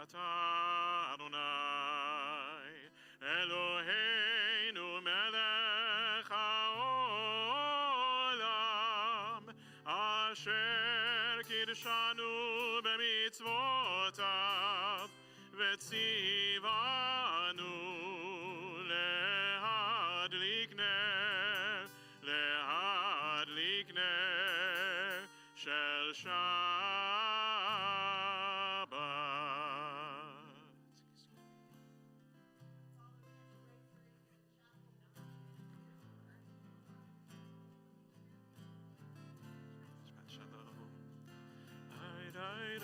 Ata Adonai Eloheinu melech haolam asher kirshanu b'mitzvotav v'tzivanu lehadlik ner shel Shabbat. Shabbat shalom. Ay, ay, ay, ay,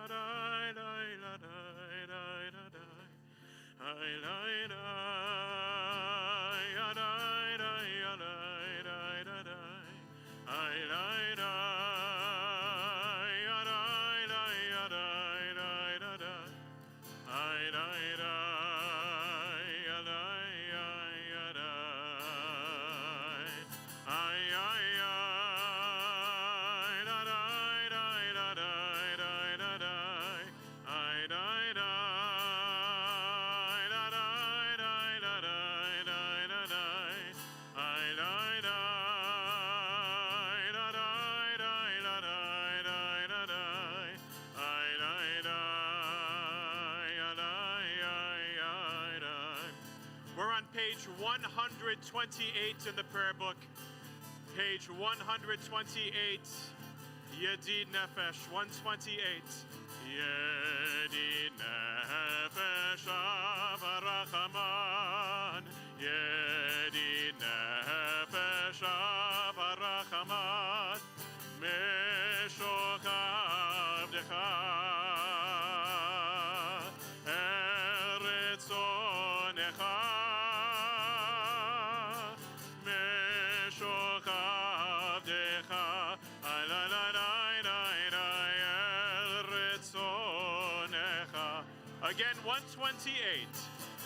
ay, ay, ay, ay, We're on page 128 in the prayer book. Page 128, Yedid Nefesh, 128. Yedid Nefesh Avarachaman, Yedid Nefesh Avarachaman, Meshoch Avdecha, Eretz Onecha, Again, 128.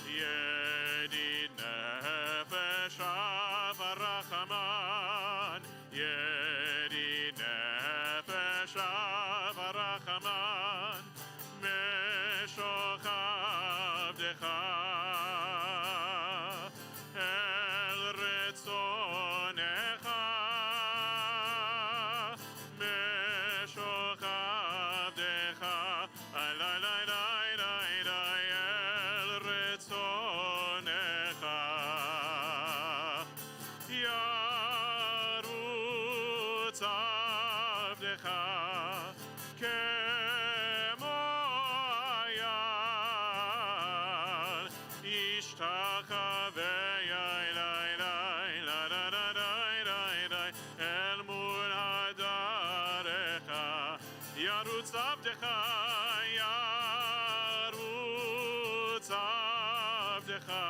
Yedid Nefesh Avarachaman, Yedid Nefesh Avarachaman, Meshoch Avdecha, El Retzonecha, Meshoch Avdecha, Yarutz Avdecha Kemo Ayal Ishtachavei El Mul Hadarecha Yarutz Avdecha Yarutz Avdecha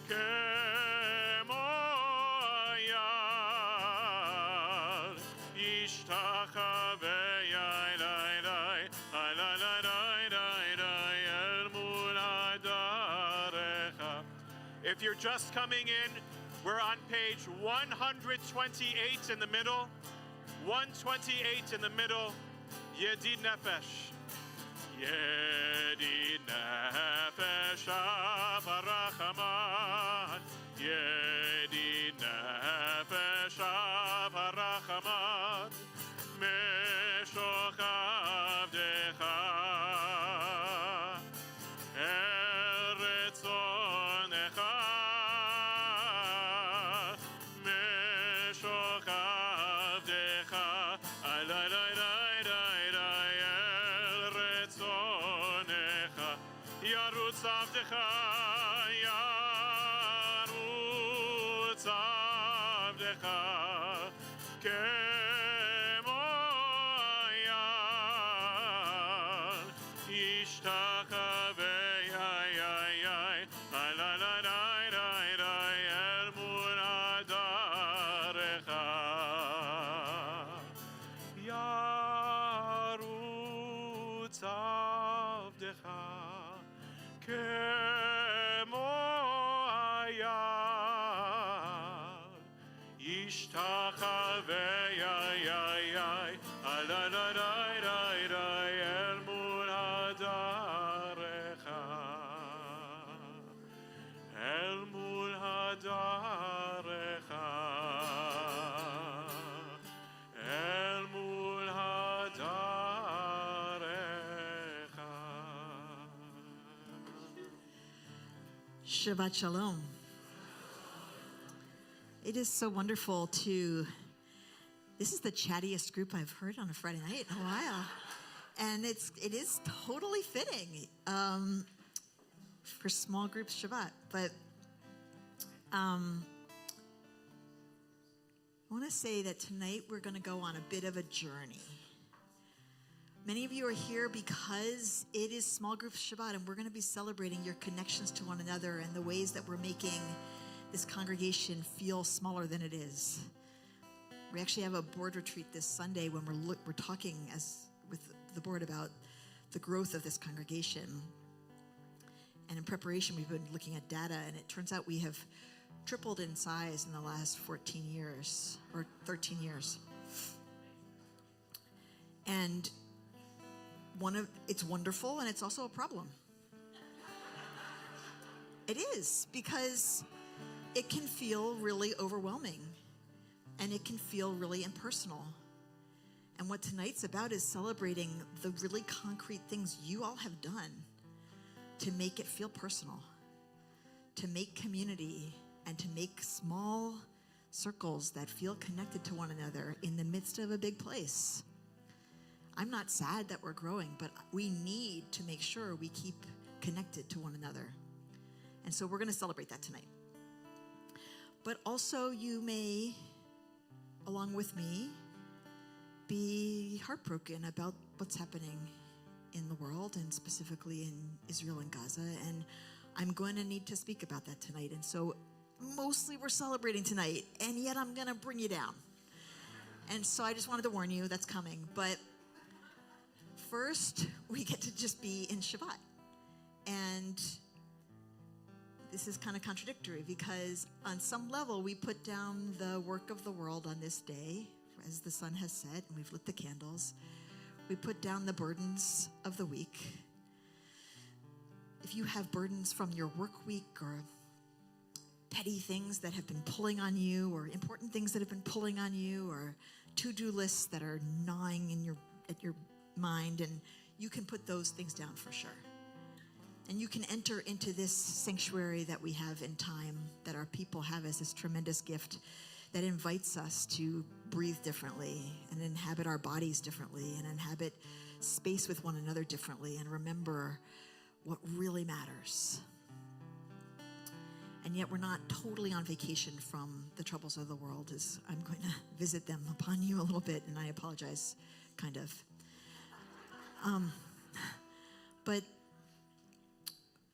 Kemo Ayal Ishtachavei El Mul Hadarecha. If you're just coming in, we're on page 128 in the middle. 128 in the middle. Yedid Nefesh. Yedid Nefesh Avarachaman, Yedid Nefesh Avarachaman, Meshoch Avdecha, Eretz Onecha, Meshoch Avdecha, Yarutz Avdecha, Yarutz Avdecha, Kemo Ayal, Ishtachavei El Mul Hadarecha, Yarutz Avdecha, Kemo Ayal, Ishtachavei El Shabbat Shalom. It is so wonderful this is the chattiest group I've heard on a Friday night in a while. And it is totally fitting for small groups Shabbat. But I want to say that tonight we're going to go on a bit of a journey. Many of you are here because it is small group Shabbat, and we're going to be celebrating your connections to one another and the ways that we're making this congregation feel smaller than it is. We actually have a board retreat this Sunday when we're talking with the board about the growth of this congregation. And in preparation, we've been looking at data, and it turns out we have tripled in size in the last 14 years or 13 years. And it's wonderful, and it's also a problem. It is, because it can feel really overwhelming, and it can feel really impersonal. And what tonight's about is celebrating the really concrete things you all have done to make it feel personal, to make community, and to make small circles that feel connected to one another in the midst of a big place. I'm not sad that we're growing, but we need to make sure we keep connected to one another. And so we're going to celebrate that tonight. But also you may, along with me, be heartbroken about what's happening in the world, and specifically in Israel and Gaza. And I'm going to need to speak about that tonight. And so mostly we're celebrating tonight, and yet I'm going to bring you down. And so I just wanted to warn you that's coming. But first, we get to just be in Shabbat. And this is kind of contradictory, because on some level, we put down the work of the world on this day, as the sun has set, and we've lit the candles. We put down the burdens of the week. If you have burdens from your work week, or petty things that have been pulling on you, or important things that have been pulling on you, or to-do lists that are gnawing at your mind, and you can put those things down for sure. And you can enter into this sanctuary that we have in time, that our people have as this tremendous gift that invites us to breathe differently, and inhabit our bodies differently, and inhabit space with one another differently, and remember what really matters. And yet we're not totally on vacation from the troubles of the world, as I'm going to visit them upon you a little bit, and I apologize, kind of.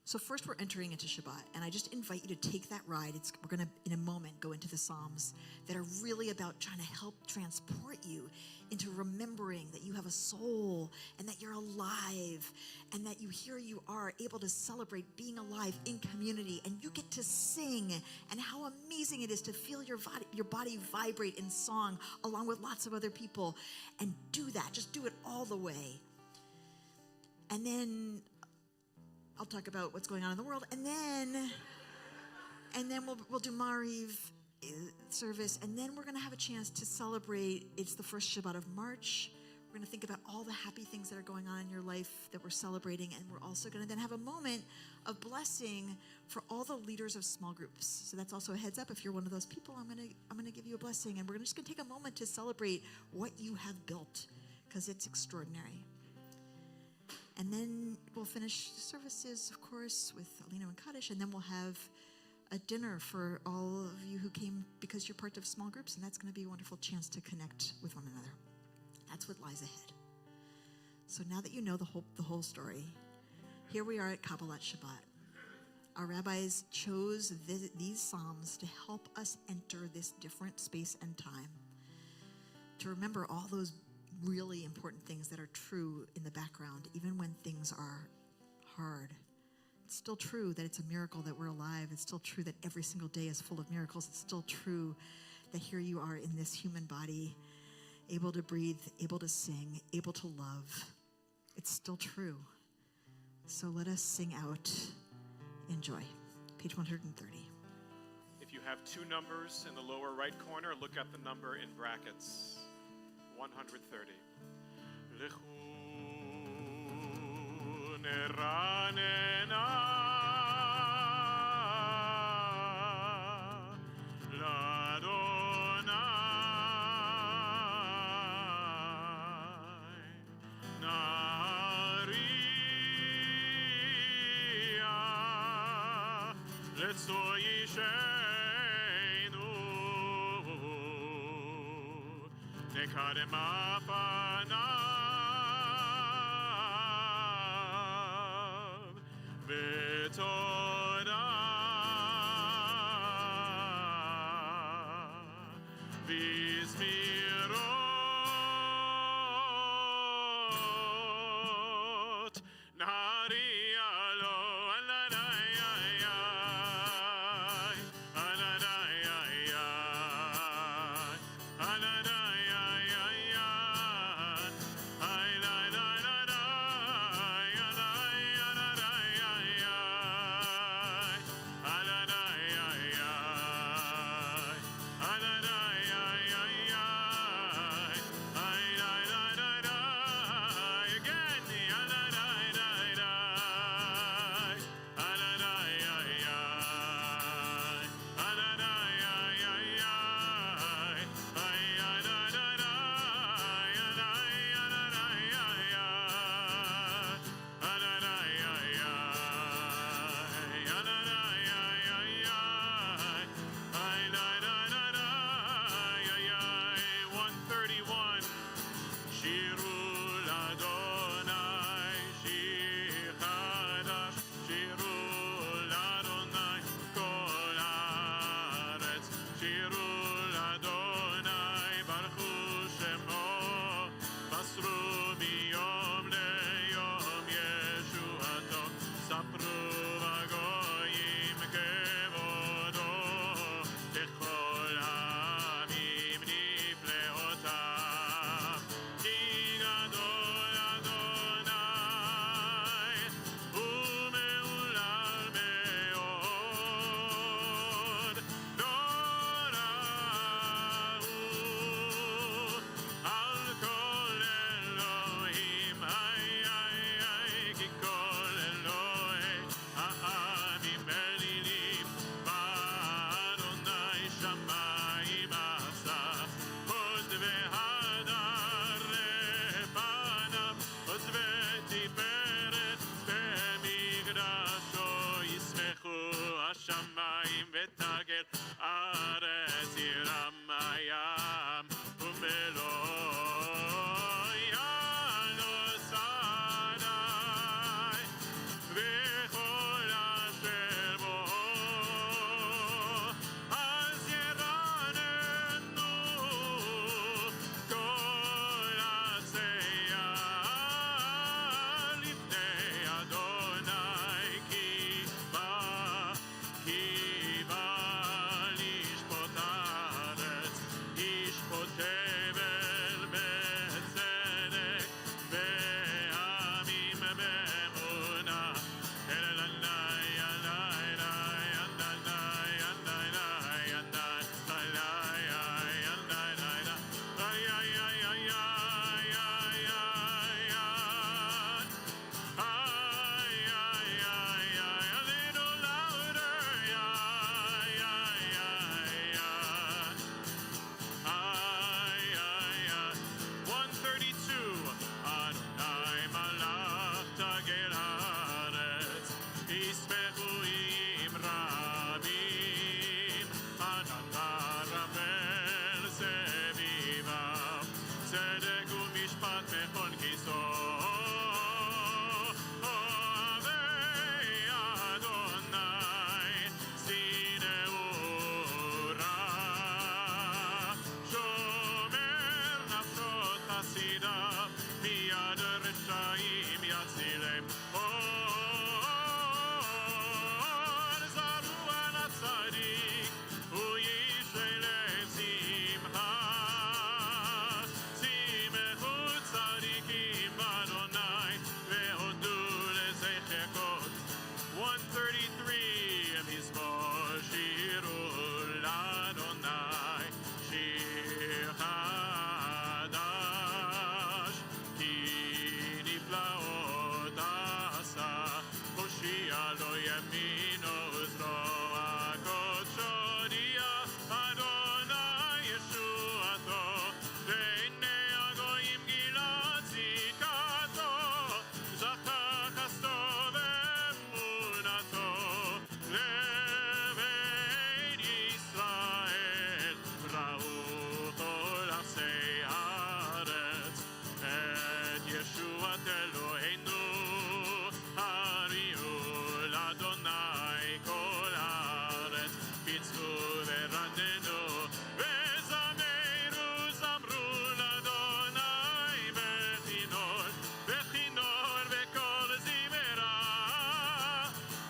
So first we're entering into Shabbat, and I just invite you to take that ride. We're going to, in a moment, go into the Psalms that are really about trying to help transport you into remembering that you have a soul, and that you're alive, and that here you are able to celebrate being alive in community, and you get to sing, and how amazing it is to feel your body vibrate in song along with lots of other people, and do that. Just do it all the way. And then I'll talk about what's going on in the world, and then we'll do Mariv service, and then we're going to have a chance to celebrate. It's the first Shabbat of March. We're going to think about all the happy things that are going on in your life that we're celebrating, and we're also going to then have a moment of blessing for all the leaders of small groups. So that's also a heads up. If you're one of those people, I'm going to give you a blessing, and we're just going to take a moment to celebrate what you have built, because it's extraordinary. And then we'll finish services, of course, with Alina and Kaddish, and then we'll have a dinner for all of you who came because you're part of small groups, and that's going to be a wonderful chance to connect with one another. That's what lies ahead. So now that you know the whole story, here we are at Kabbalat Shabbat. Our rabbis chose these Psalms to help us enter this different space and time, to remember all those really important things that are true in the background, even when things are hard. It's still true that it's a miracle that we're alive. It's still true that every single day is full of miracles. It's still true that here you are in this human body, able to breathe, able to sing, able to love. It's still true. So let us sing out. Enjoy. Page 130. If you have two numbers in the lower right corner, look at the number in brackets. 130. Lechu neranena ישנו נקדם פניו בתודה וזמירות נהריה לו השמיים ותגל ארץ ירם הים ומלוא יענו שדי וכל אשר בו אז ירננו כל עשייה לפני אדוני כי בא לשפוט הארץ, ישפוט תבל בצדק, ועמים באמונה. Eloheinu, hariu l'Adonai kol haaretz, pitzvu v'ranenu, v'zameru zamru l'Adonai v'chinor, v'chinor v'kol zimera,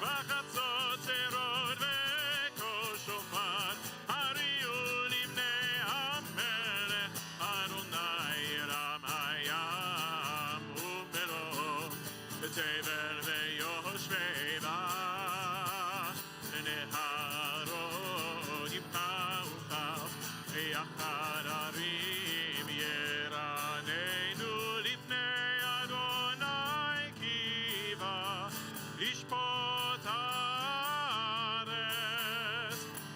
v'chatzot zerot v'kol shofar, hariu libnei hamelech, Adonai ramayam u'melo, v'tevel v'yoshvei ba, v'neharot yipka'uchav, v'yachad arim yeranenu lifnei Adonai kiva, yishpot haaretz,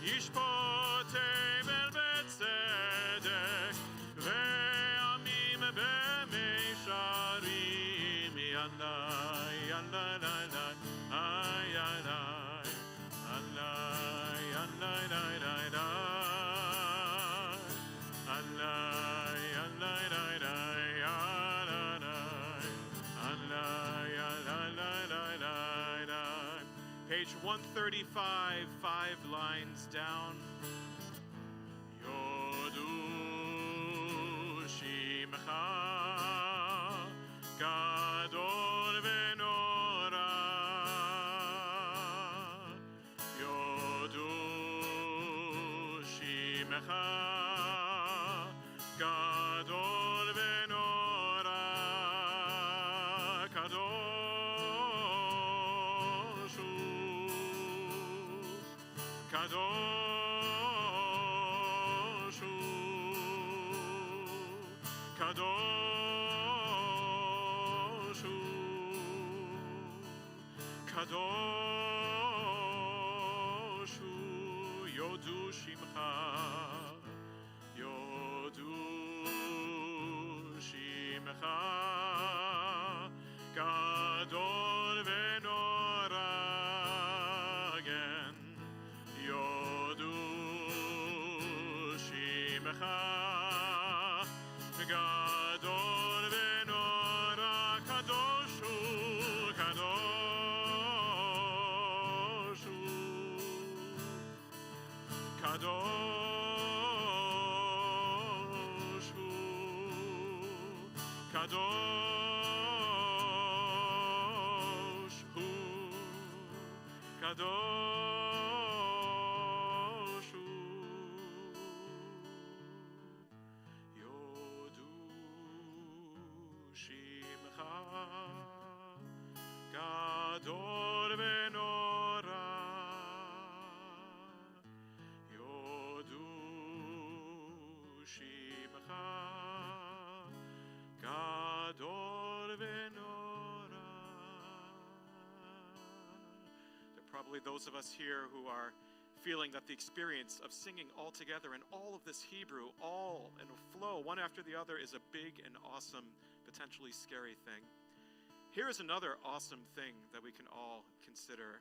yishpot tevel b'tzedek, ve'amim b'meisharim, yalai, yalai, yalai, ay, yalai, yalai, yalai, yalai, yalai, yalai, yalai, yalai, yalai, yalai. Page 135, 5 lines down. Yodu Shimcha Gadol Venora, Yodu Shimcha Gadol Venora, Kadoshu, Kadoshu, Kadoshu, Kadoshu, Yodu Shimcha, Yodu Shimcha, Gadol Venora, again, Yodu Shimcha, Gadol Venora, Kadoshu, Kadoshu, Kadoshu, Kadoshu, Kadoshu, Yodu Shimcha, Gadol Venora, Yodu Shimcha, Gadol Venora. There are probably those of us here who are feeling that the experience of singing all together and all of this Hebrew, all in a flow, one after the other, is a big and awesome, potentially scary thing. Here is another awesome thing that we can all consider.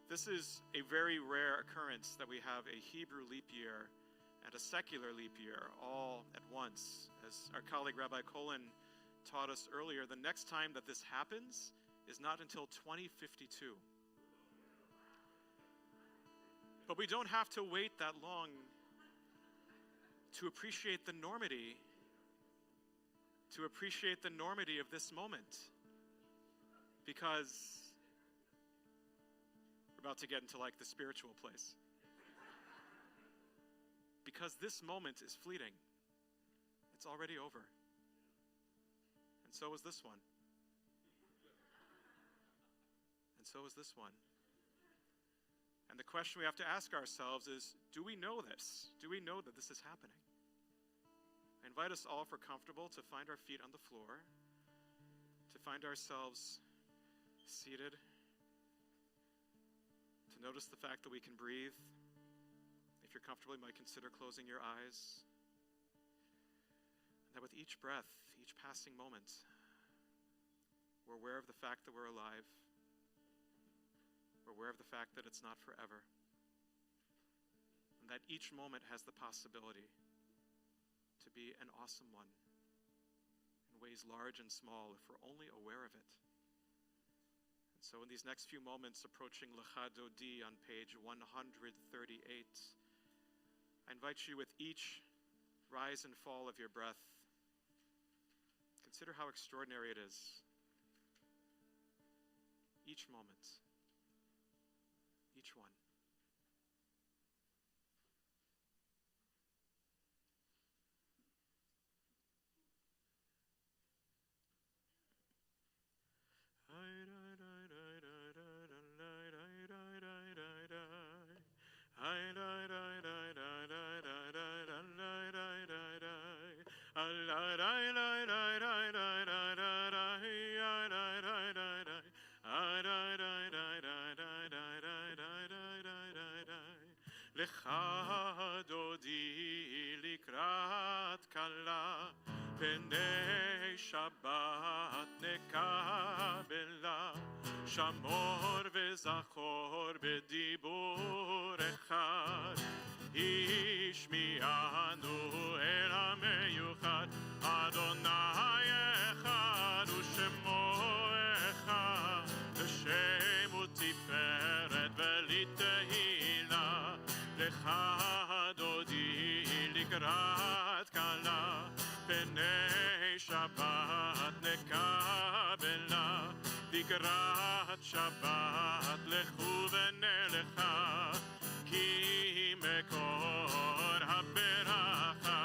This is a very rare occurrence that we have a Hebrew leap year and a secular leap year all at once. As our colleague Rabbi Colin taught us earlier, the next time that this happens is not until 2052. But we don't have to wait that long to appreciate the enormity of this moment, because we're about to get into like the spiritual place. Because this moment is fleeting. It's already over. And so is this one. And so is this one. And the question we have to ask ourselves is, do we know this? Do we know that this is happening? I invite us all, if we're comfortable, to find our feet on the floor, to find ourselves seated, to notice the fact that we can breathe. If you're comfortable, you might consider closing your eyes. And that with each breath, each passing moment, we're aware of the fact that we're alive. We're aware of the fact that it's not forever. And that each moment has the possibility to be an awesome one. And ways large and small if we're only aware of it. And so in these next few moments, approaching Lecha Dodi on page 138, I invite you with each rise and fall of your breath, consider how extraordinary it is. Each moment, each one. Lecha dodi likrat kala B'nei Shabbat nekabela Shamor v'zachor b'dibur echad Ishmi'anu el ha'meyuchad Adonai echad u'shemo echad L'shem u'tiferet v'litehila Lecha dodi likrat kala B'nei Shabbat nekabela Likrat Shabbat lechu v'nelecha Ki mekor haberacha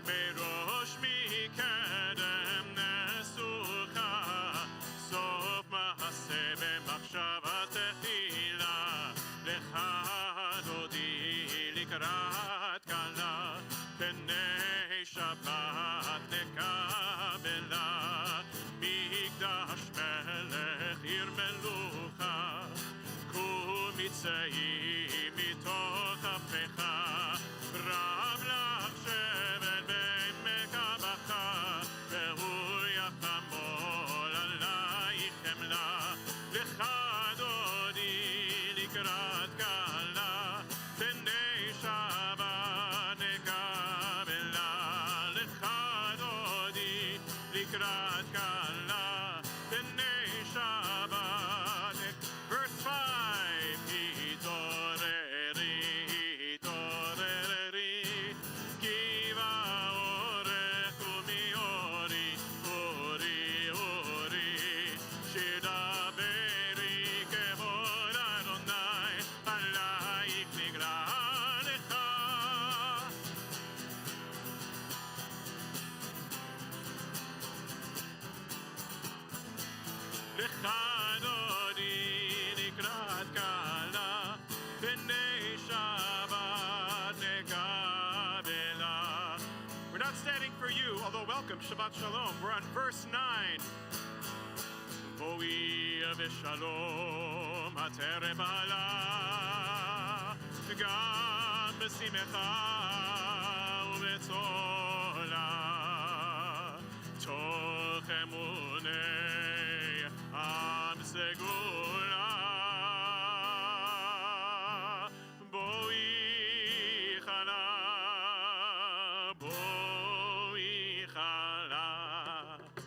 Merosh mikedem nesucha Sof ma'aseh b'machshavat techila Lecha dodi likrat kala B'nei Shabbat nekabela Migdash melech ir melucha Kum yitzei mitoch apecha Rav lach shevel be'emek abacha Vehu yachamol alayich chemla Lecha dodi likrat kala B'nei Shabbat nekabela Lecha dodi likrat kala B'nei Shabbat. Verse 5. Hitoreri, hitoreri, kiva orech umiori, ori, ori, shidaberi kevod Adonai, alayich nigra lecha. Lecha dodi likrat kala B'nei Shabbat nekabela. We're not standing for you, although welcome, Shabbat Shalom. We're on verse 9. Boi v'shalom haterem ala Gam b'simecha u'b'tzola Toch emunei am segula Boi chala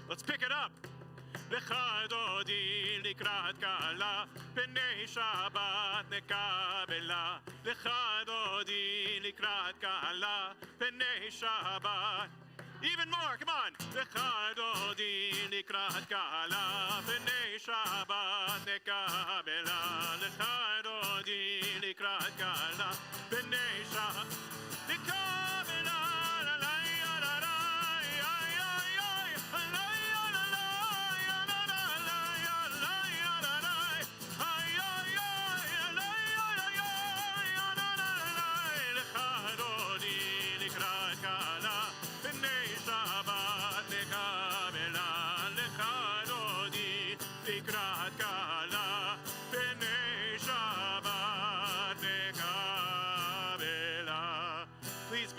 Let's pick it up. Lecha dodi likrat kala B'nei Shabbat nekabela Lecha dodi likrat kala B'nei Shabbat. Even more, come on. Lecha dodi likrat kala B'nei Shabbat nekabela Lecha dodi likrat kala B'nei Shabbat nekabela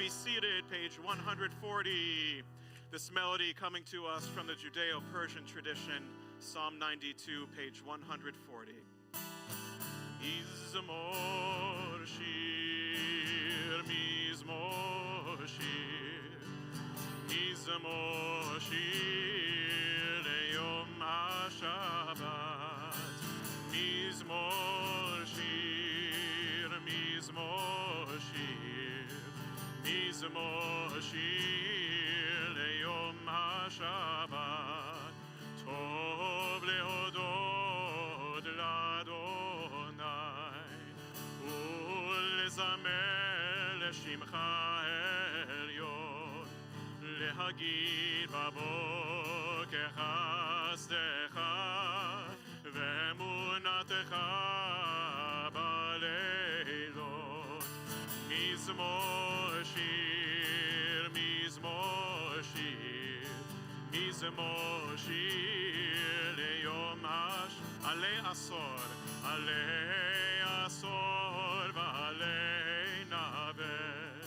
Seated, page 140. This melody coming to us from the Judeo-Persian tradition, Psalm 92, page 140. Mizmor shir, mizmor shir, מזמור שיר ליום השבת, מזמור שיר, מזמור שיר, מזמור שיר ליום השבת, טוב להודות לאדוני ולזמר לשמך העליון, להגיד בבוקר חסדך ואמונתך בלילות. מזמור שיר, מזמור שיר, מזמור שיר ליום עלי עשור, עלי עשור ועלי נבל,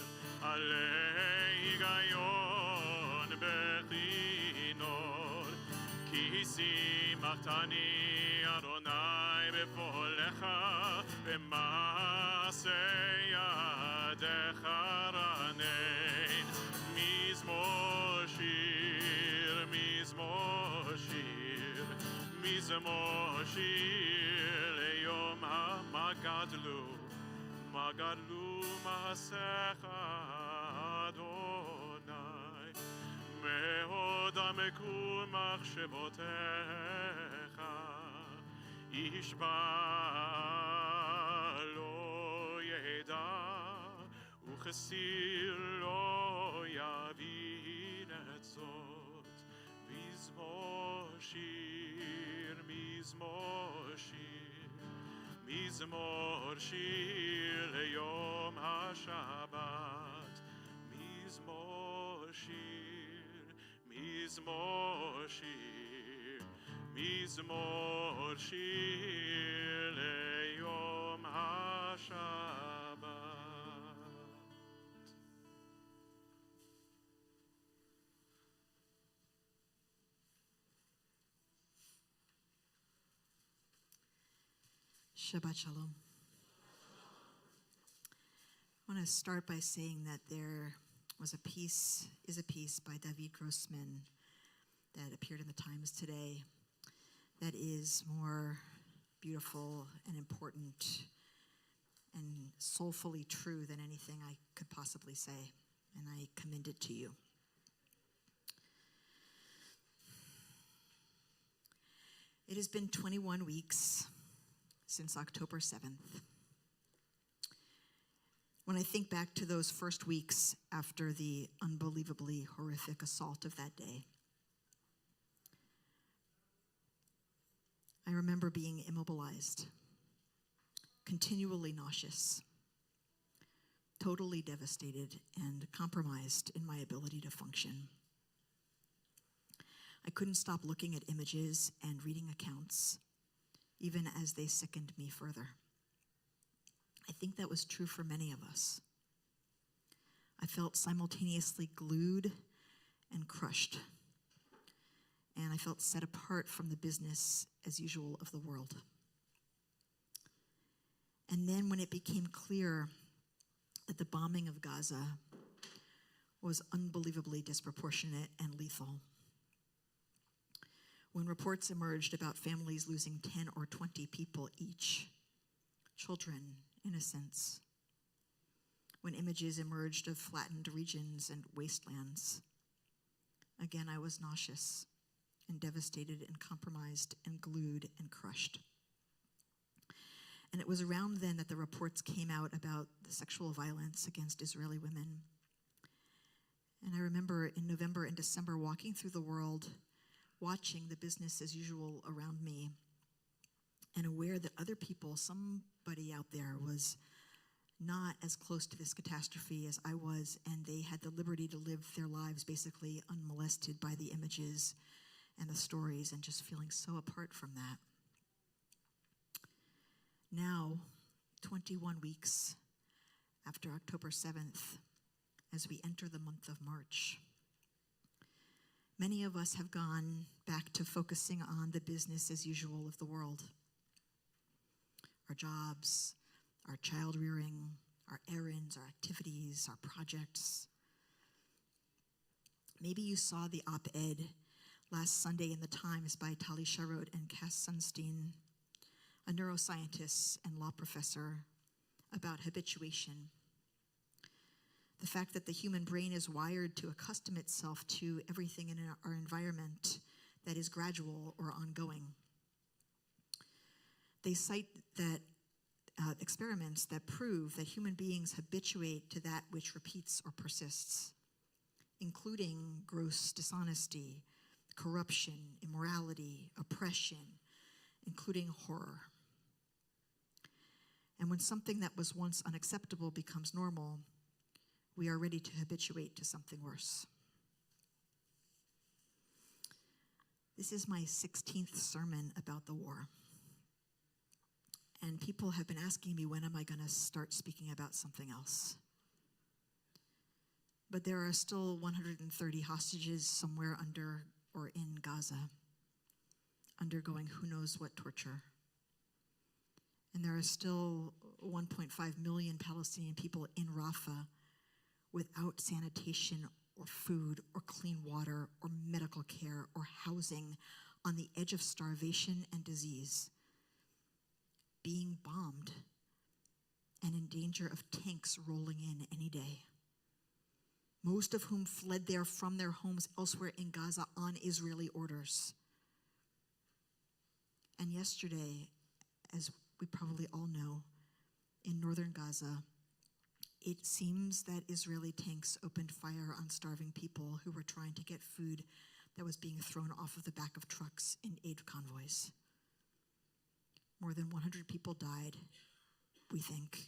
עלי היגיון בכינור, כי שימחתני אדוני בפועלך במעשה ידיך רנן. מזמור שיר, מזמור שיר, מזמור שיר ליום מה גדלו מעשיך אדוני, מאוד עמקו מחשבותיך, איש בה לא ידע וכסיל לא יבין את זאת. מזמור שיר, מזמור שיר, מזמור שיר ליום השבת, מזמור שיר, מזמור שיר, מזמור שיר ליום השבת. Shabbat Shalom. I want to start by saying that there is a piece by David Grossman that appeared in the Times today that is more beautiful and important and soulfully true than anything I could possibly say, and I commend it to you. It has been 21 weeks since October 7th. When I think back to those first weeks after the unbelievably horrific assault of that day, I remember being immobilized, continually nauseous, totally devastated, and compromised in my ability to function. I couldn't stop looking at images and reading accounts, even as they sickened me further. I think that was true for many of us. I felt simultaneously glued and crushed, and I felt set apart from the business as usual of the world. And then when it became clear that the bombing of Gaza was unbelievably disproportionate and lethal, when reports emerged about families losing 10 or 20 people each, children, innocents, when images emerged of flattened regions and wastelands, again I was nauseous and devastated and compromised and glued and crushed. And it was around then that the reports came out about the sexual violence against Israeli women. And I remember in November and December walking through the world, watching the business as usual around me, and aware that other people, somebody out there was not as close to this catastrophe as I was, and they had the liberty to live their lives basically unmolested by the images and the stories, and just feeling so apart from that. Now, 21 weeks after October 7th, as we enter the month of March, many of us have gone back to focusing on the business as usual of the world. Our jobs, our child rearing, our errands, our activities, our projects. Maybe you saw the op-ed last Sunday in the Times by Tali Sharot and Cass Sunstein, a neuroscientist and law professor, about habituation. The fact that the human brain is wired to accustom itself to everything in our environment that is gradual or ongoing. They cite that experiments that prove that human beings habituate to that which repeats or persists, including gross dishonesty, corruption, immorality, oppression, including horror. And when something that was once unacceptable becomes normal, we are ready to habituate to something worse. This is my 16th sermon about the war. And people have been asking me, when am I going to start speaking about something else? But there are still 130 hostages somewhere under or in Gaza, undergoing who knows what torture. And there are still 1.5 million Palestinian people in Rafah without sanitation or food or clean water or medical care or housing, on the edge of starvation and disease, being bombed and in danger of tanks rolling in any day. Most of whom fled there from their homes elsewhere in Gaza on Israeli orders. And yesterday, as we probably all know, in northern Gaza, it seems that Israeli tanks opened fire on starving people who were trying to get food that was being thrown off of the back of trucks in aid convoys. More than 100 people died, we think,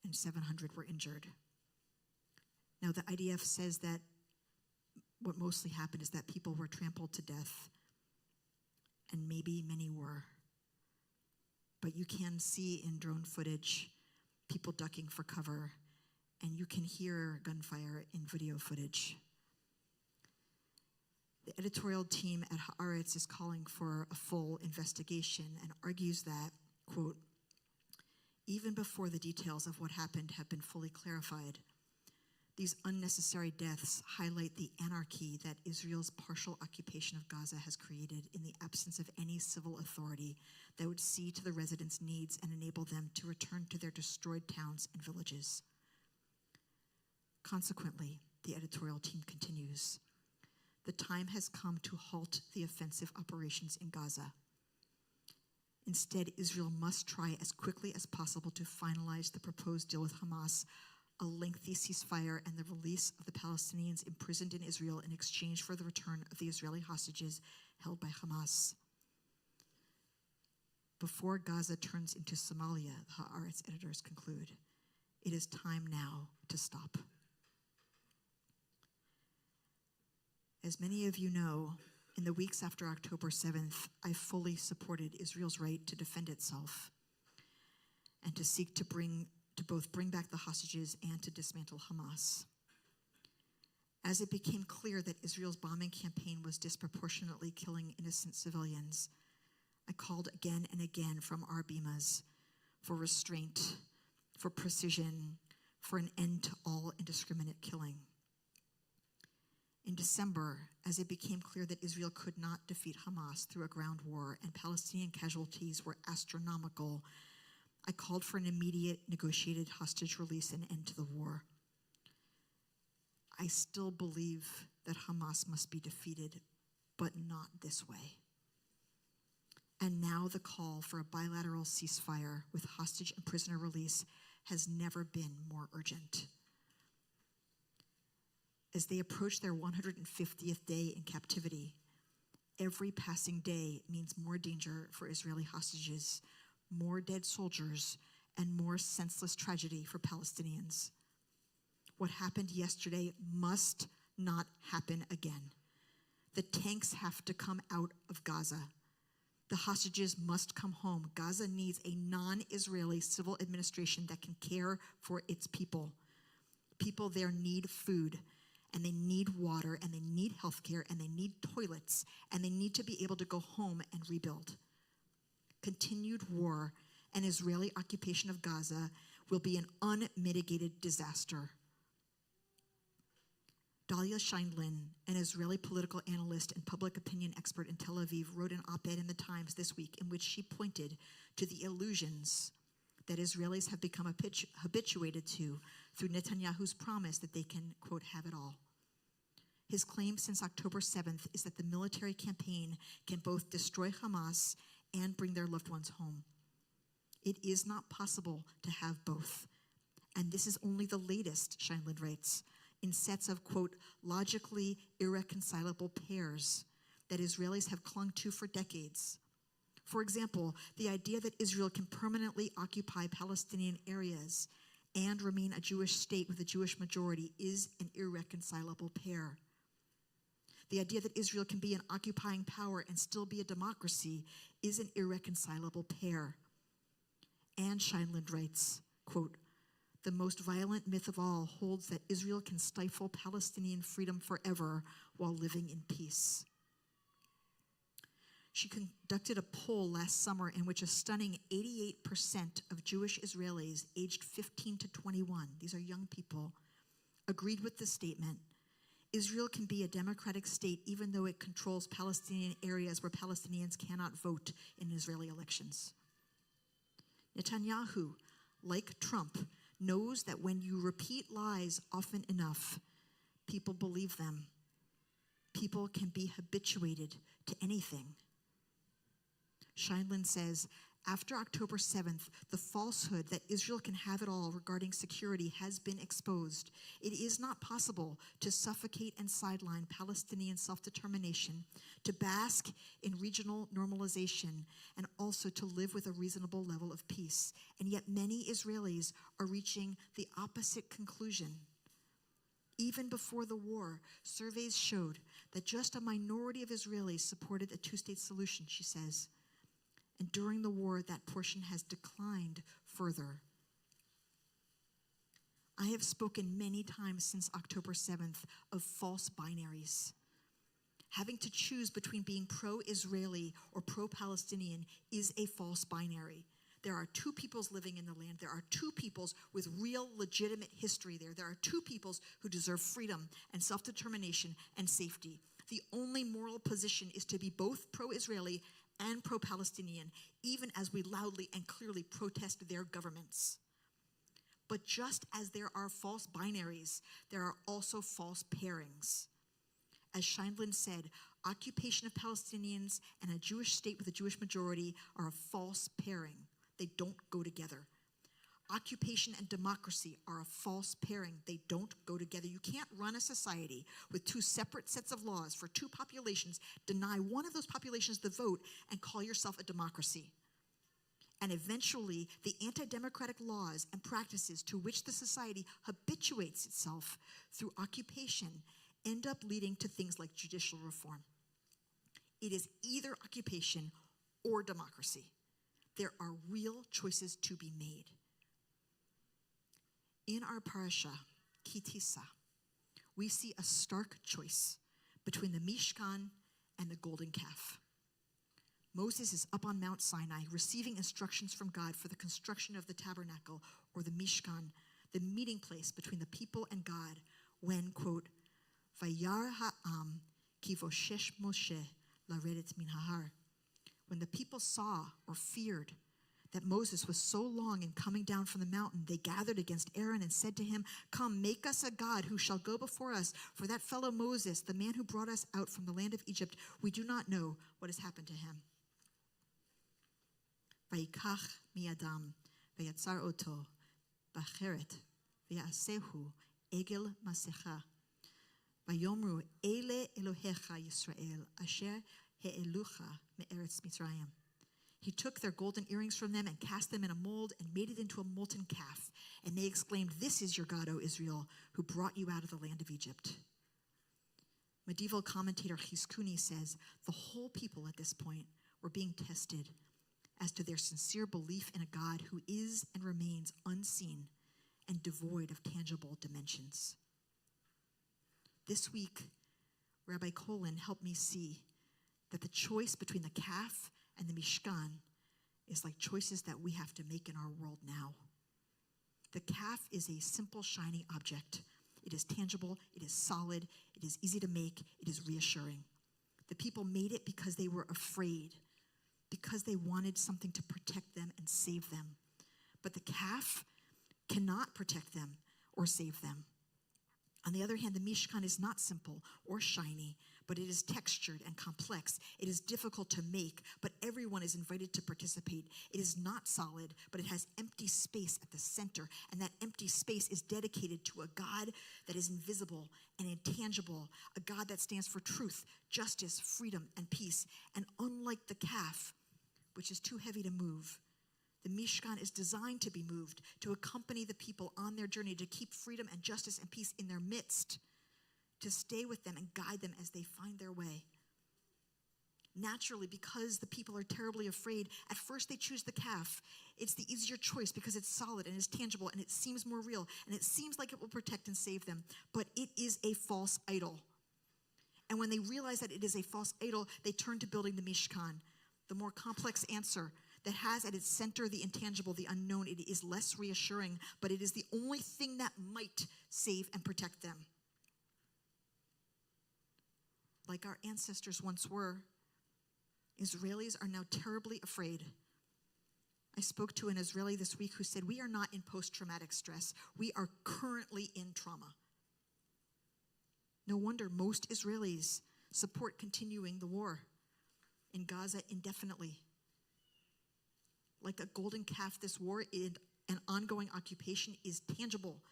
and 700 were injured. Now, the IDF says that what mostly happened is that people were trampled to death, and maybe many were. But you can see in drone footage people ducking for cover, and you can hear gunfire in video footage. The editorial team at Haaretz is calling for a full investigation and argues that, quote, even before the details of what happened have been fully clarified, these unnecessary deaths highlight the anarchy that Israel's partial occupation of Gaza has created in the absence of any civil authority that would see to the residents' needs and enable them to return to their destroyed towns and villages. Consequently, the editorial team continues, the time has come to halt the offensive operations in Gaza. Instead, Israel must try as quickly as possible to finalize the proposed deal with Hamas, a lengthy ceasefire, and the release of the Palestinians imprisoned in Israel in exchange for the return of the Israeli hostages held by Hamas. Before Gaza turns into Somalia, the Haaretz editors conclude, it is time now to stop. As many of you know, in the weeks after October 7th, I fully supported Israel's right to defend itself and to seek to both bring back the hostages and to dismantle Hamas. As it became clear that Israel's bombing campaign was disproportionately killing innocent civilians, I called again and again from our bimas for restraint, for precision, for an end to all indiscriminate killing. In December, as it became clear that Israel could not defeat Hamas through a ground war and Palestinian casualties were astronomical, I called for an immediate negotiated hostage release and end to the war. I still believe that Hamas must be defeated, but not this way. And now the call for a bilateral ceasefire with hostage and prisoner release has never been more urgent. As they approach their 150th day in captivity, every passing day means more danger for Israeli hostages, more dead soldiers, and more senseless tragedy for Palestinians. What happened yesterday must not happen again. The tanks have to come out of Gaza. The hostages must come home. Gaza needs a non-Israeli civil administration that can care for its people. People there need food, and they need water, and they need healthcare, and they need toilets, and they need to be able to go home and rebuild. Continued war and Israeli occupation of Gaza will be an unmitigated disaster. Dalia Scheindlin, an Israeli political analyst and public opinion expert in Tel Aviv, wrote an op-ed in the Times this week in which she pointed to the illusions that Israelis have become habituated to through Netanyahu's promise that they can, quote, have it all. His claim since October 7th is that the military campaign can both destroy Hamas and bring their loved ones home. It is not possible to have both. And this is only the latest, Scheindlin writes, in sets of, quote, logically irreconcilable pairs that Israelis have clung to for decades. For example, the idea that Israel can permanently occupy Palestinian areas and remain a Jewish state with a Jewish majority is an irreconcilable pair. The idea that Israel can be an occupying power and still be a democracy is an irreconcilable pair. And Scheindlin writes, quote, the most violent myth of all holds that Israel can stifle Palestinian freedom forever while living in peace. She conducted a poll last summer in which a stunning 88% of Jewish Israelis aged 15 to 21, these are young people, agreed with the statement, Israel can be a democratic state even though it controls Palestinian areas where Palestinians cannot vote in Israeli elections. Netanyahu, like Trump, knows that when you repeat lies often enough, people believe them. People can be habituated to anything. Scheindlin says, after October 7th, the falsehood that Israel can have it all regarding security has been exposed. It is not possible to suffocate and sideline Palestinian self-determination, to bask in regional normalization, and also to live with a reasonable level of peace. And yet many Israelis are reaching the opposite conclusion. Even before the war, surveys showed that just a minority of Israelis supported a two-state solution, she says. And during the war, that portion has declined further. I have spoken many times since October 7th of false binaries. Having to choose between being pro-Israeli or pro-Palestinian is a false binary. There are two peoples living in the land. There are two peoples with real legitimate history there. There are two peoples who deserve freedom and self-determination and safety. The only moral position is to be both pro-Israeli and pro-Palestinian, even as we loudly and clearly protest their governments. But just as there are false binaries, there are also false pairings. As Scheindlin said, occupation of Palestinians and a Jewish state with a Jewish majority are a false pairing. They don't go together. Occupation and democracy are a false pairing. They don't go together. You can't run a society with two separate sets of laws for two populations, deny one of those populations the vote, and call yourself a democracy. And eventually, the anti-democratic laws and practices to which the society habituates itself through occupation end up leading to things like judicial reform. It is either occupation or democracy. There are real choices to be made. In our parasha, Ki Tisa, we see a stark choice between the Mishkan and the golden calf. Moses is up on Mount Sinai receiving instructions from God for the construction of the tabernacle, or the Mishkan, the meeting place between the people and God, when, quote, Vayar ha'am ki voshesh Moshe laredet min hahar. When the people saw or feared that Moses was so long in coming down from the mountain, they gathered against Aaron and said to him, come, make us a god who shall go before us. For that fellow Moses, the man who brought us out from the land of Egypt, we do not know what has happened to him. Vayikach miyadam, vayatzar oto, bacheret, vayasehu, egel masecha. Vayomru, ele Elohecha Yisrael, asher he'elucha me'eretz Mitzrayim. He took their golden earrings from them and cast them in a mold and made it into a molten calf. And they exclaimed, this is your God, O Israel, who brought you out of the land of Egypt. Medieval commentator Chizkuni says the whole people at this point were being tested as to their sincere belief in a God who is and remains unseen and devoid of tangible dimensions. This week, Rabbi Colin helped me see that the choice between the calf and the Mishkan is like choices that we have to make in our world now. The calf is a simple, shiny object. It is tangible, it is solid, it is easy to make, it is reassuring. The people made it because they were afraid, because they wanted something to protect them and save them. But the calf cannot protect them or save them. On the other hand, the Mishkan is not simple or shiny, but it is textured and complex. It is difficult to make, but everyone is invited to participate. It is not solid, but it has empty space at the center, and that empty space is dedicated to a God that is invisible and intangible, a God that stands for truth, justice, freedom, and peace. And unlike the calf, which is too heavy to move, the Mishkan is designed to be moved, to accompany the people on their journey, to keep freedom and justice and peace in their midst, to stay with them and guide them as they find their way. Naturally, because the people are terribly afraid, at first they choose the calf. It's the easier choice because it's solid and it's tangible and it seems more real and it seems like it will protect and save them. But it is a false idol. And when they realize that it is a false idol, they turn to building the Mishkan, the more complex answer that has at its center the intangible, the unknown. It is less reassuring, but it is the only thing that might save and protect them. Like our ancestors once were, Israelis are now terribly afraid. I spoke to an Israeli this week who said, "We are not in post-traumatic stress. We are currently in trauma." No wonder most Israelis support continuing the war in Gaza indefinitely. Like a golden calf, this war and ongoing occupation is tangible.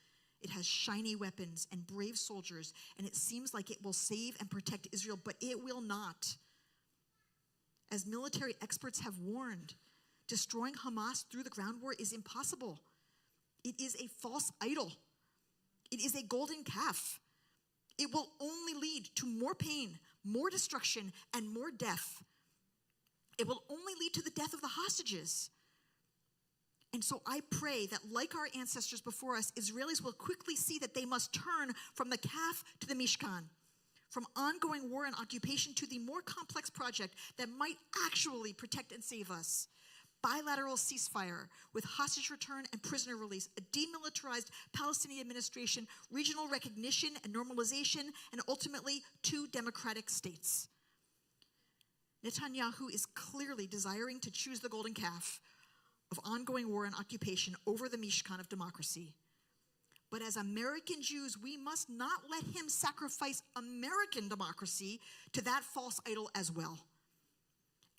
It has shiny weapons and brave soldiers, and it seems like it will save and protect Israel, but it will not. As military experts have warned, destroying Hamas through the ground war is impossible. It is a false idol. It is a golden calf. It will only lead to more pain, more destruction, and more death. It will only lead to the death of the hostages. And so I pray that, like our ancestors before us, Israelis will quickly see that they must turn from the calf to the Mishkan, from ongoing war and occupation to the more complex project that might actually protect and save us. Bilateral ceasefire with hostage return and prisoner release, a demilitarized Palestinian administration, regional recognition and normalization, and ultimately 2 democratic states. Netanyahu is clearly desiring to choose the golden calf of ongoing war and occupation over the Mishkan of democracy. But as American Jews, we must not let him sacrifice American democracy to that false idol as well.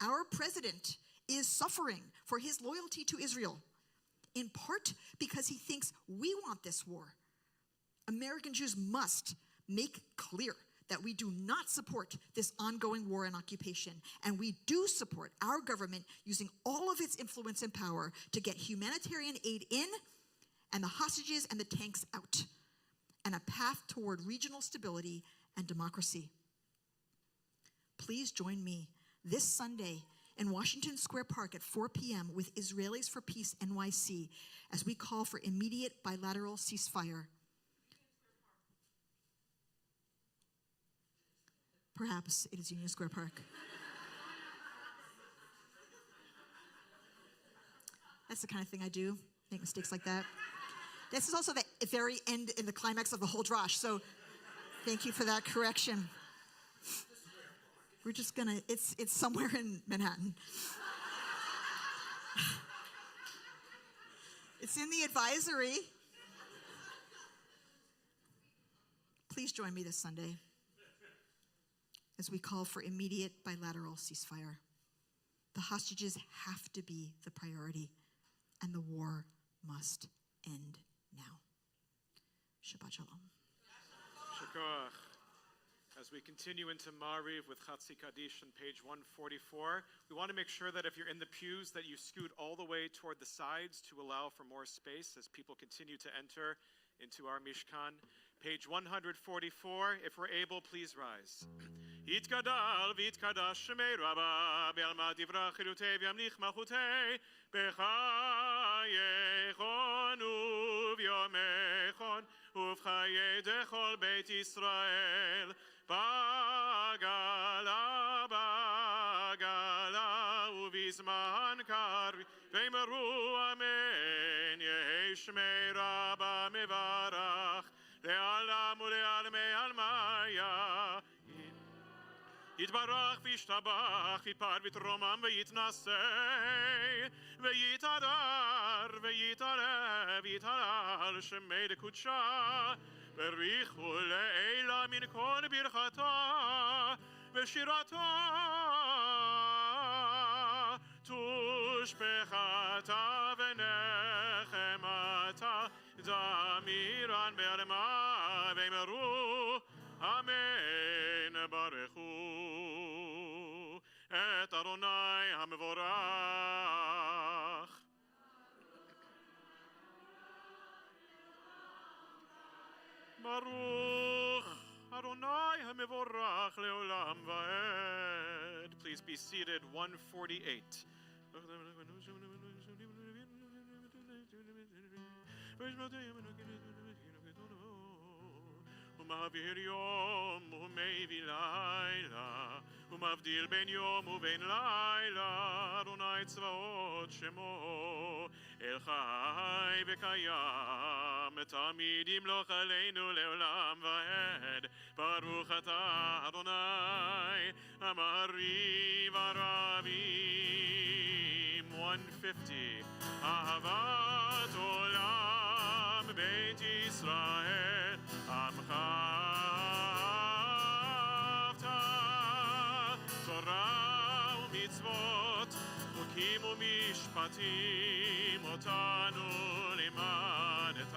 Our president is suffering for his loyalty to Israel, in part because he thinks we want this war. American Jews must make clear that we do not support this ongoing war and occupation, and we do support our government using all of its influence and power to get humanitarian aid in and the hostages and the tanks out, and a path toward regional stability and democracy. Please join me this Sunday in Washington Square Park at 4 p.m. with Israelis for Peace NYC as we call for immediate bilateral ceasefire. Perhaps it is Union Square Park. That's the kind of thing I do, make mistakes like that. This is also the very end in the climax of the whole drosh, so thank you for that correction. We're just gonna, it's somewhere in Manhattan. It's in the advisory. Please join me this Sunday as we call for immediate bilateral ceasefire. The hostages have to be the priority, and the war must end now. Shabbat Shalom. Shakoach. As we continue into Mariv with Chatzi Kaddish on page 144, we want to make sure that if you're in the pews that you scoot all the way toward the sides to allow for more space as people continue to enter into our Mishkan. Page 144, if we're able, please rise. Yitgadal v'yitkadash shemei Rabba be'alma divrach chilutei v'yamlich malchutei b'chayechon u'v'yomechon u'v'chayei dechol beit Yisrael b'gala u'v'zman karvi v'yimaru amen yehi shmei Rabba mevarach le'ala יתברך וישתבח, יתפאר ויתרומם ויתנשא, ויתהדר ויתעלה ויתהלל שמי דקודשה, בריחו לעילה מן כל ברכתה ושירתה, תושבחתה ונחמתה, דמירן בעלמה ואמרו אמן ברכו את אדוני המבורך. ברוך אדוני המבורך לעולם ועד. Please be seated. 148. ומעביר יום ומביא לילה, ומבדיל בין יום ובין לילה, אדוני צבאות שמו, אל חי וקיים, תמיד ימלוך עלינו לעולם ועד. ברוך אתה אדוני המריב הרבים. 150. אהבת עולם בית ישראל עמך אהבת, תורה ומצוות חוקים ומשפטים אותנו לימדת.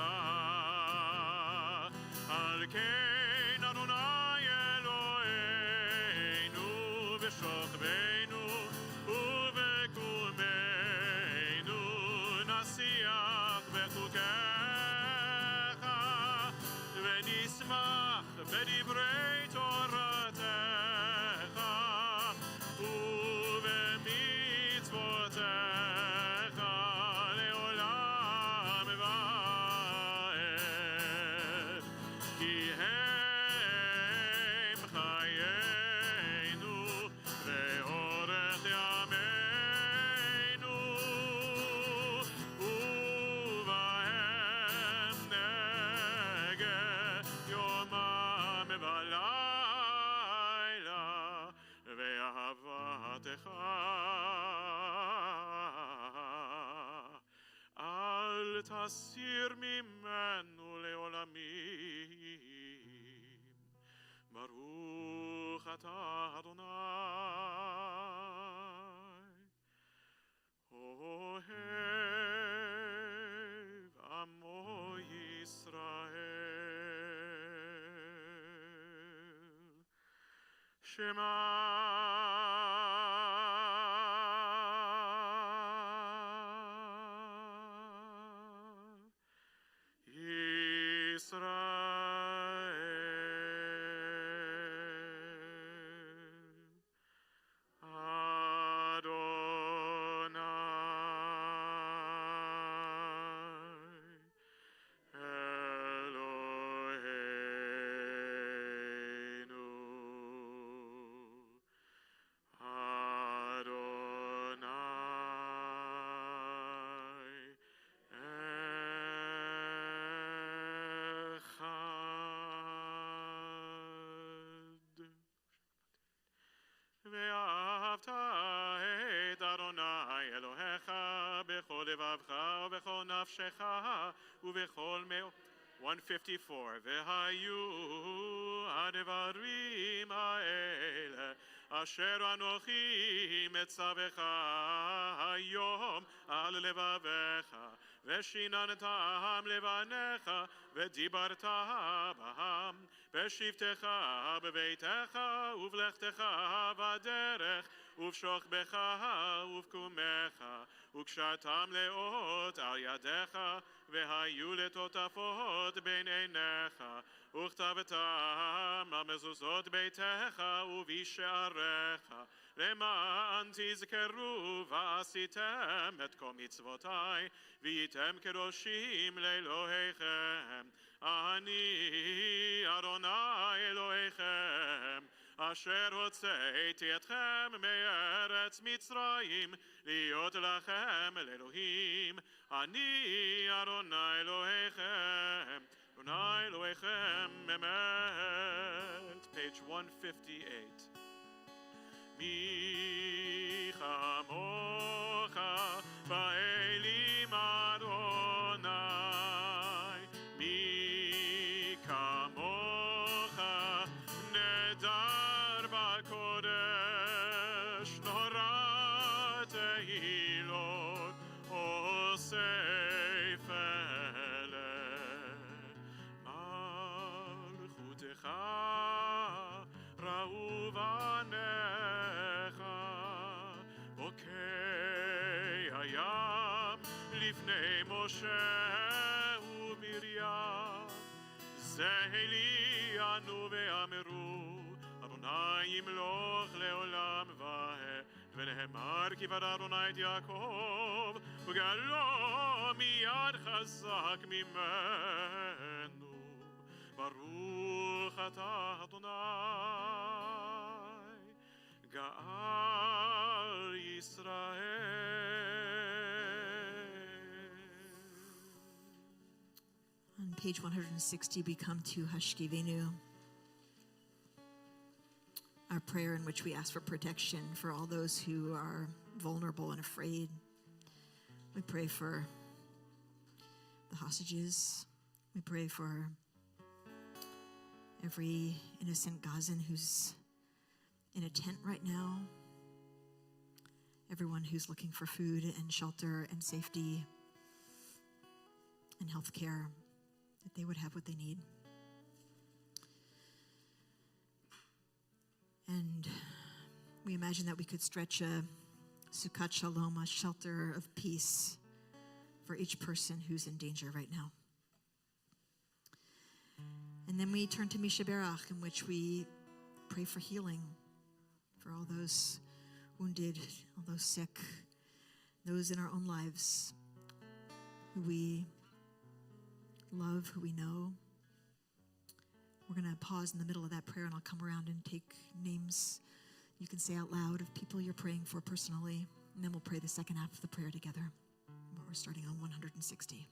על כן אדוני אלוהינו בשוכבנו ובקומנו נשיח בחוקיך ונשמח בדברי תורתך ובמצוותיך לעולם ועד, כי הם חיינו ואורך ימינו, ובהם נגד יומם ולילה, ואהבתך אל תסיר ממנו לעולמים. ברוך אתה אדוני אוהב עמו ישראל. ואהבת את אדוני אלוהיך בכל לבבך ובכל נפשך ובכל מאודך. 154. והיו הדברים האלה אשר אנוכי מצווך היום על לבביך, ושיננתם לבניך ודיברת בהם בשבתך בביתך ובלכתך בדרך ובשוכבך ובקומך, וקשרתם לאות על ידיך והיו לטוטפות בין עיניך, וכתבתם על מזוזות ביתך ובשעריך, למען תזכרו ועשיתם את כל מצוותי והייתם קדושים לאלוהיכם. אני אדוני אלוהיכם אשר הוצאתי אתכם מארץ מצרים להיות לכם לאלוהים. אני אדוני אלוהיכם, אדוני אלוהיכם אמת. Page 158. מי כמוך באלים אדוני, מי כמוך נדר בקודש, נורא תהילות עושה פלא. מלכותך ראו בניך, בוקי הים לפני משה ומרים, זהלי ענו ואמרו, אדוני ימלוך לעולם ועד, ונאמר כי בדה אדוני את יעקב, וגאלו מיד חזק ממנו. ברוך אתה אדוני, גאל ישראל. On page 160, we come to Hashkivenu, our prayer in which we ask for protection for all those who are vulnerable and afraid. We pray for the hostages. We pray for every innocent Gazan who's in a tent right now, everyone who's looking for food and shelter and safety and health care, that they would have what they need. And we imagine that we could stretch a Sukkot Shalom, a shelter of peace for each person who's in danger right now. And then we turn to Misha Berach, in which we pray for healing for all those wounded, all those sick, those in our own lives who we love, who we know. We're going to pause in the middle of that prayer, and I'll come around and take names you can say out loud of people you're praying for personally, and then we'll pray the second half of the prayer together. We're starting on 160.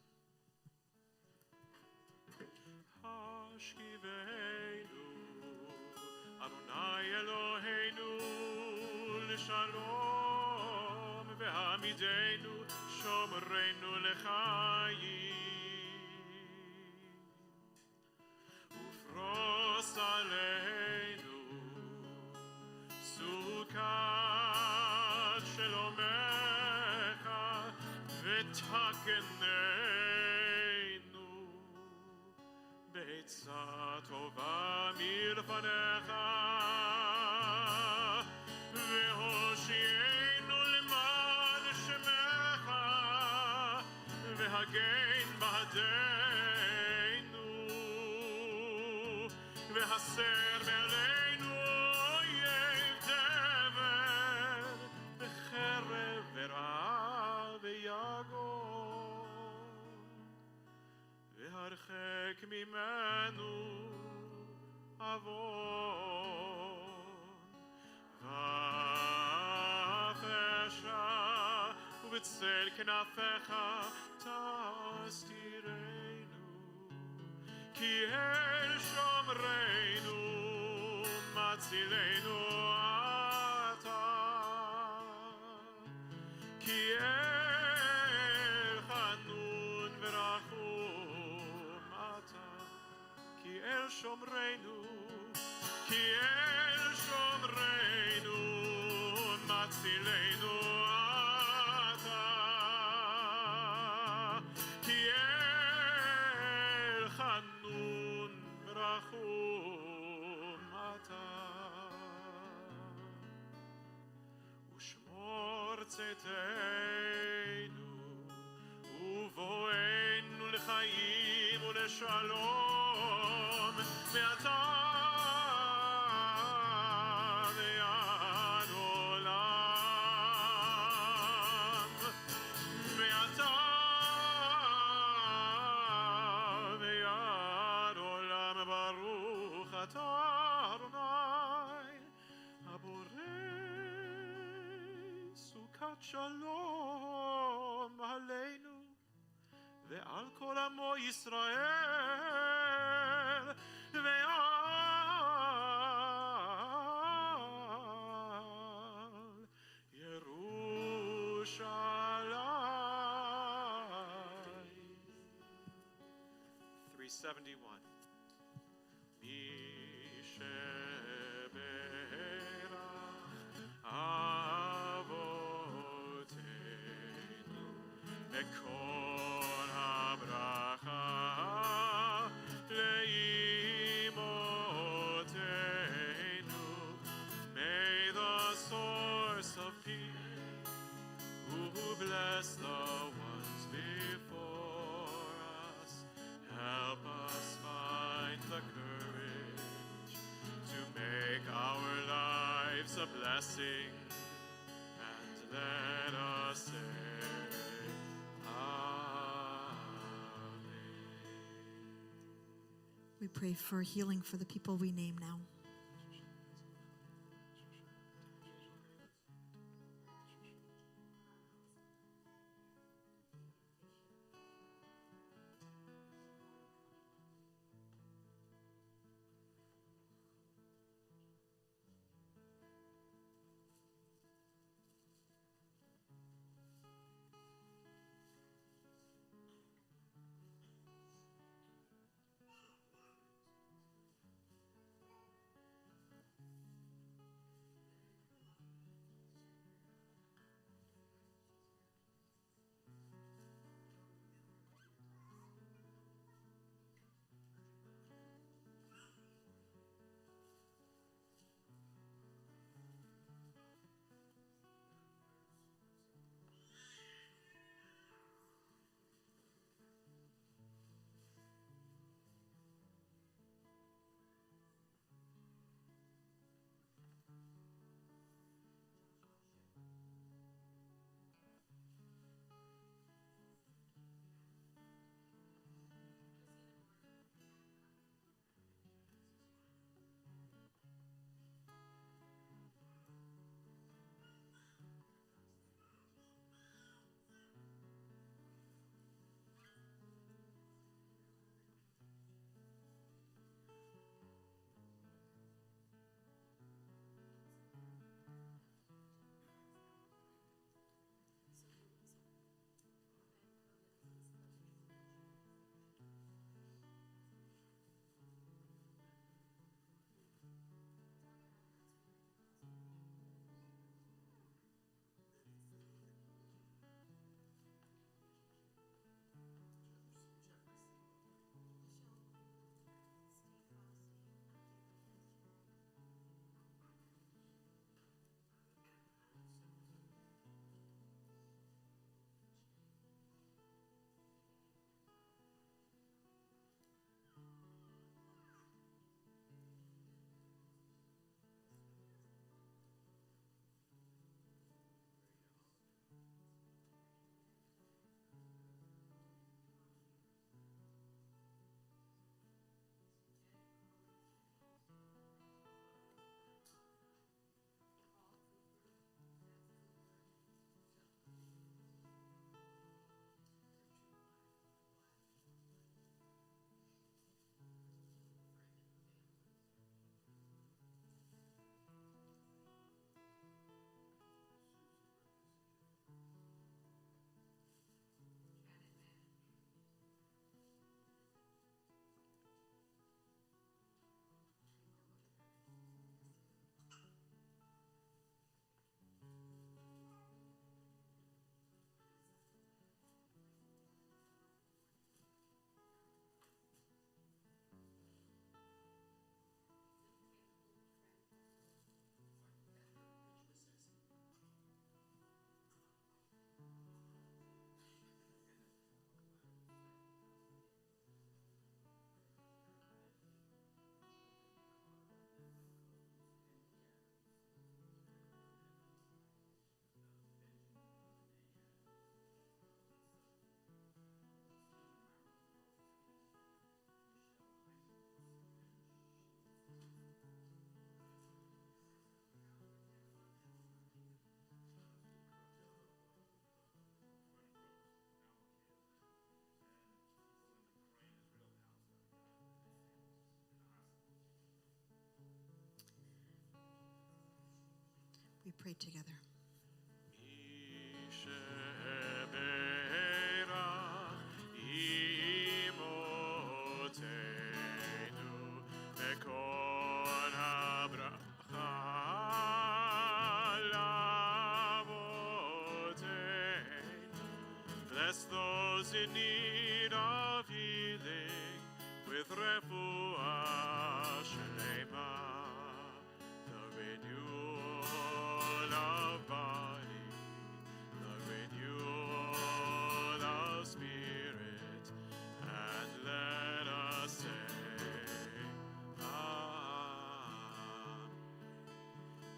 Adonai Eloheinu l'shalom v'hamidenu shomreinu l'chayim ufros aleinu sukat shelomecha v'takenenu בעצה טובה מלפניך, והושיענו למען שמך, והגן בעדנו, והסר מעלינו אויב דבר, וחרב ורעה ויגון. והרחק ממנו עוון ופשע, ובצל כנפיך תסתירנו, כי אל שומרנו מצילנו אתה, כי אל חנון ורחום כי אל שומרנו, כי אל שומרנו מצילנו אתה, כי אל חנון ורחום אתה, ושמור צאתנו ובואנו לחיים ולשלום, מעתה ועד עולם, מעתה ועד עולם. ברוך אתה אדוני הבורא סוכת שלום עלינו ועל כל עמו ישראל, ועד Yerushalayim. 371. Avotenu ekol habracha leimotenu. May the source of peace who bless the ones before us help us find the courage to make our lives a blessing, and let us say Amen. We pray for healing for the people we name now. We pray together. Ishe Bless those in need of healing with refuah shlema, the renewal of body, the renewal of spirit, and let us say, Amen.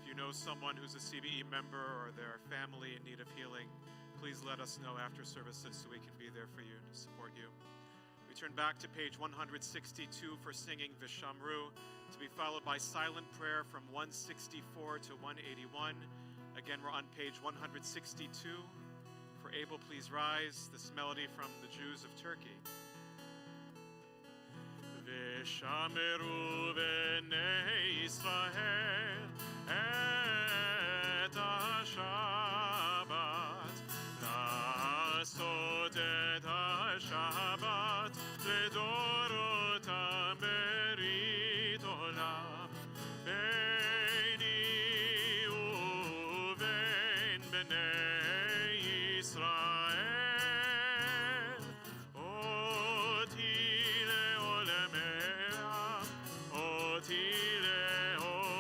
If you know someone who's a CBE member or their family in need of healing, please let us know after services so we can be there for you to support you. We turn back to page 162 for singing Vishamru, to be followed by silent prayer from 164 to 181. Again, we're on page 162. For able, please rise. This melody from the Jews of Turkey. Vishamru b'nei Israel et ha-Shabbat, לעשות את השבת לדורותם ברית עולם, ביני ובין בני ישראל, אותי לעולמיה, אותי לעולם.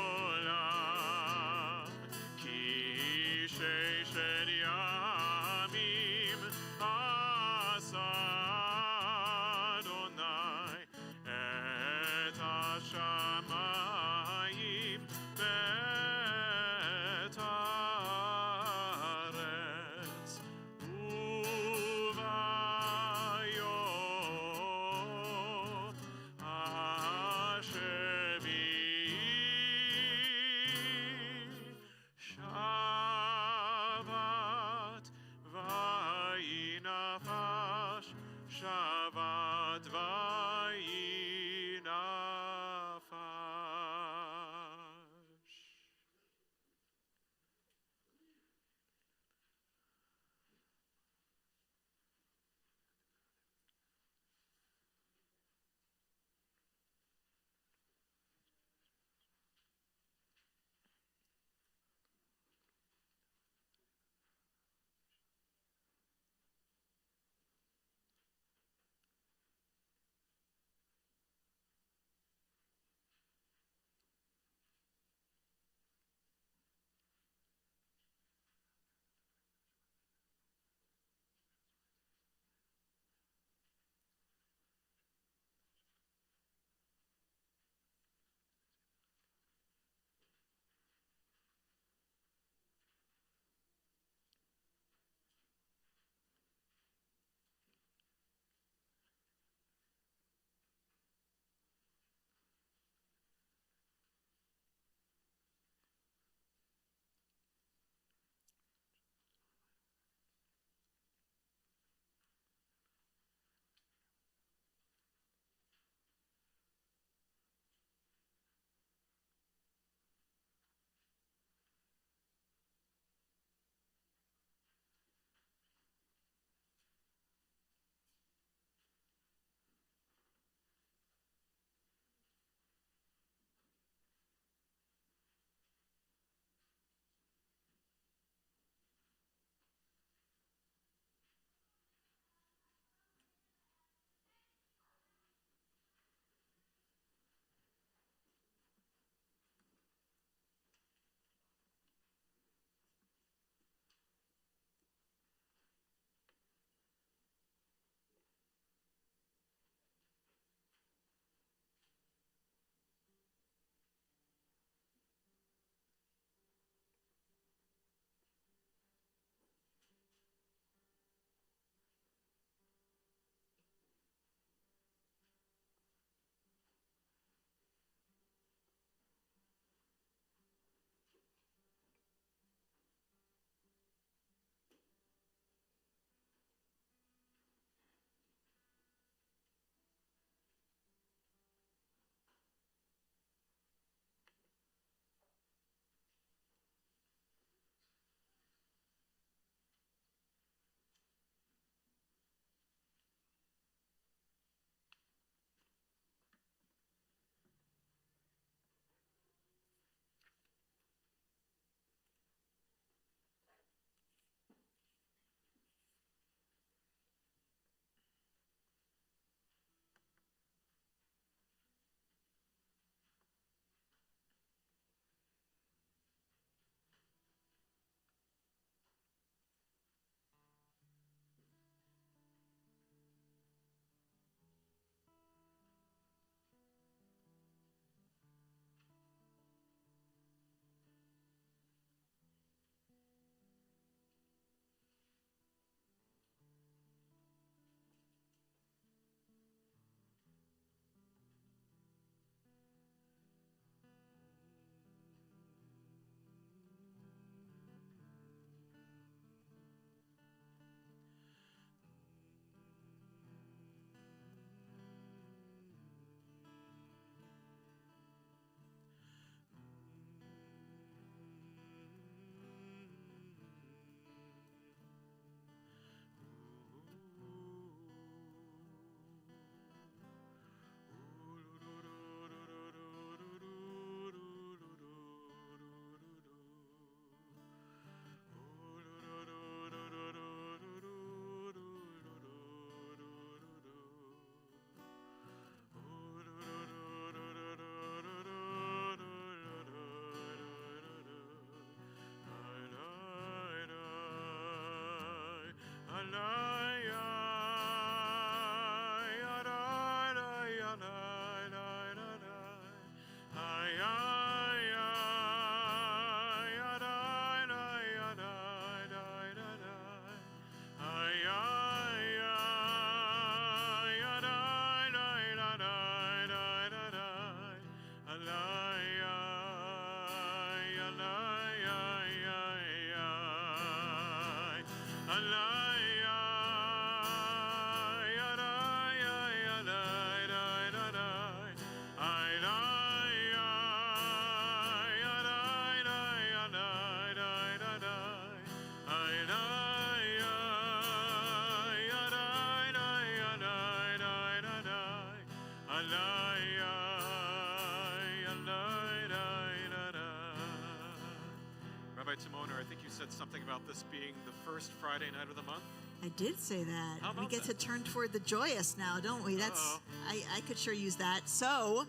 Rabbi Timona, I think you said something about this being the first Friday night of the month. I did say that. How about we get that? to turn toward the joyous now, don't we? That's I could sure use that. So,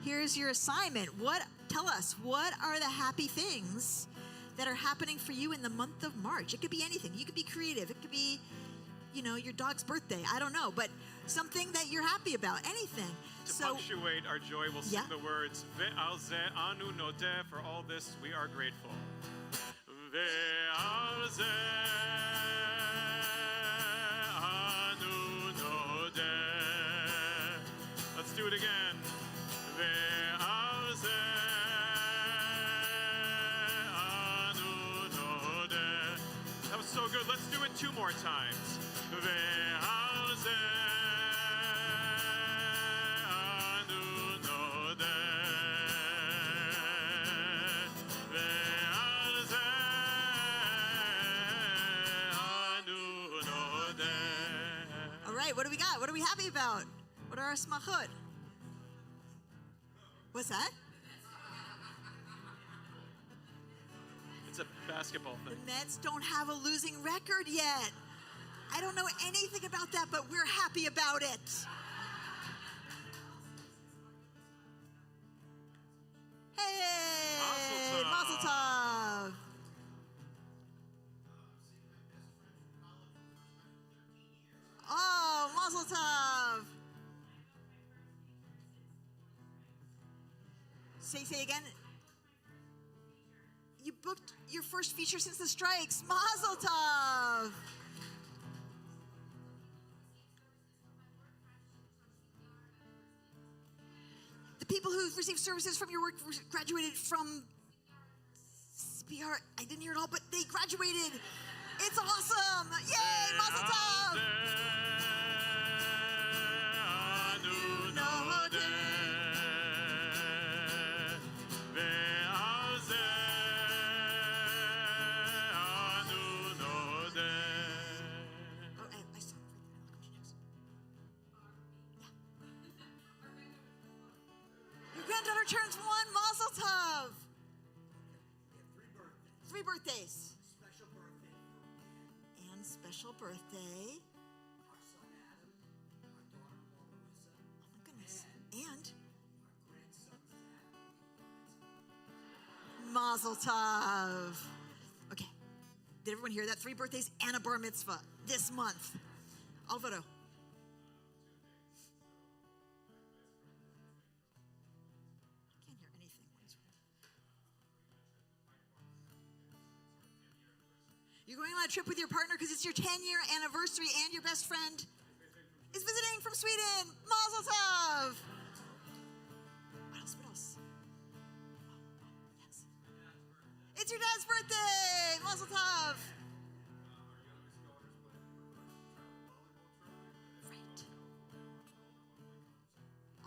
here's your assignment. Tell us, what are the happy things that are happening for you in the month of March? It could be anything. You could be creative. It could be, your dog's birthday. I don't know, but something that you're happy about. Anything. To punctuate our joy, we'll sing the words, Ve'al ze anu nodeh, for all this we are grateful. Ve'al ze anu nodeh. Let's do it again. Ve'al ze anu nodeh. That was so good. Let's do it 2 more times. Ve'al ze what do we got? What are we happy about? What are our smachot? What's that? It's a basketball thing. The Mets don't have a losing record yet. I don't know anything about that, but we're happy about it. Hey! Mazel tov! Oh, mazel tov! Say again. You booked your first feature since the strikes. Mazel tov! The people who received services from your work graduated from SPR. I didn't hear it all, but they graduated. It's awesome! Yay! Mazel tov! Your granddaughter turns 1. Mazel tov! 3 birthdays. Special birthday. Our son Adam, our daughter Melissa. Oh my goodness. And our grandson Zach. Mazel tov. Okay. Did everyone hear that? 3 birthdays and a bar mitzvah this month. Alvaro. I can't hear anything. You're going on a trip with your partner because it's your 10-year anniversary and your best friend is visiting from Sweden. Mazel tov! What else? Yes. It's your dad's birthday! Mazel tov! Right.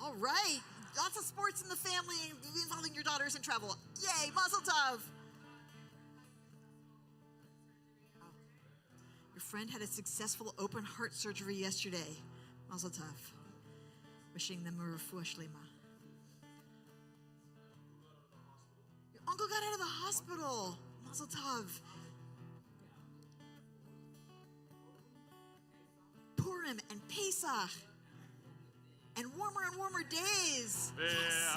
All right. Lots of sports in the family involving your daughters and travel. Yay! Mazel tov! Your friend had a successful open heart surgery yesterday. Mazel tov. Wishing them a refuah shlema. Your uncle got out of the hospital. Mazel tov. Purim and Pesach. And warmer days. Yes.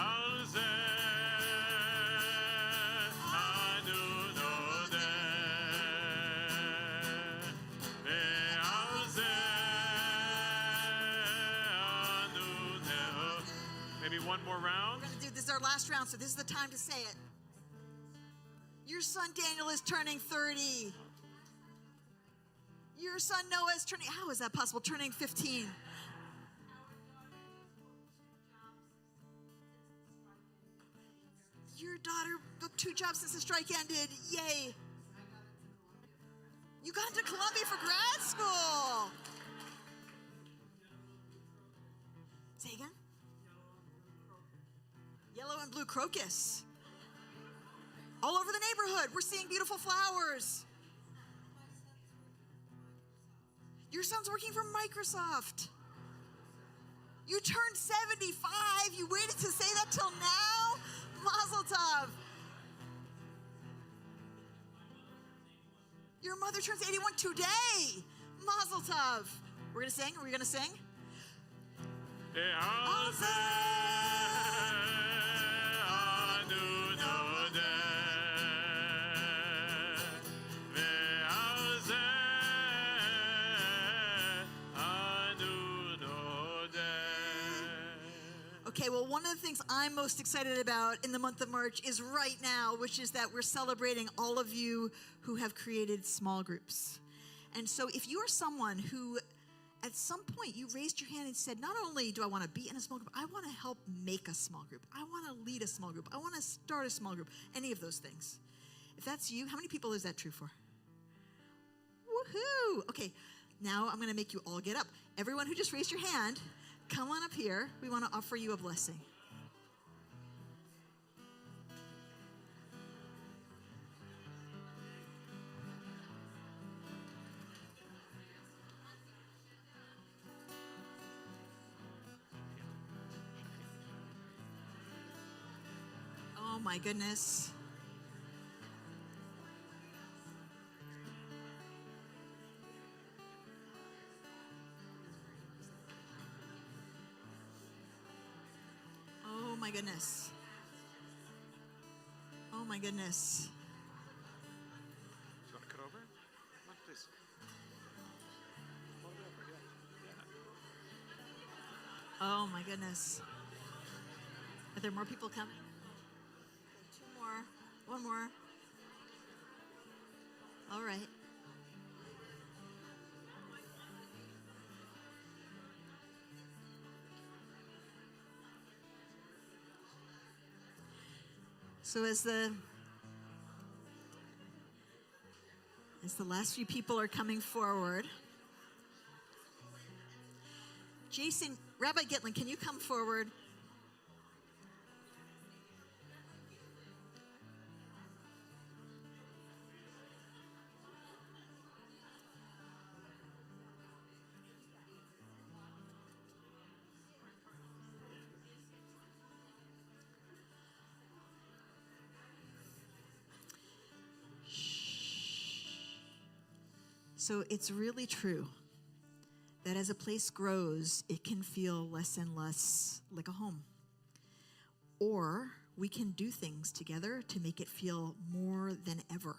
one more round. We're going to do this is our last round, so this is the time to say it. Your son Daniel is turning 30. Your son Noah is turning, how is that possible? Turning 15. Your daughter took 2 jobs since the strike ended. Yay. You got into Columbia for grad school. Say again? Yellow and blue crocus. All over the neighborhood, we're seeing beautiful flowers. Your son's working for Microsoft. You turned 75. You waited to say that till now? Mazel tov. Your mother turns 81 today. Mazel tov. We're going to sing? Are we going to sing? Okay, well, one of the things I'm most excited about in the month of March is right now, which is that we're celebrating all of you who have created small groups. And so if you are someone who at some point you raised your hand and said, not only do I want to be in a small group, I want to help make a small group. I want to lead a small group. I want to start a small group. Any of those things. If that's you, how many people is that true for? Woohoo! Okay, now I'm going to make you all get up. Everyone who just raised your hand, come on up here. We want to offer you a blessing. Oh my goodness. Oh my goodness. Oh my goodness. You want to cut over? Come on, please. Hold it over, yeah. Oh my goodness. Are there more people coming? Okay, 2 more. 1 more. All right. So as the last few people are coming forward, Jason, Rabbi Gitlin, can you come forward? So it's really true that as a place grows, it can feel less and less like a home. Or we can do things together to make it feel more than ever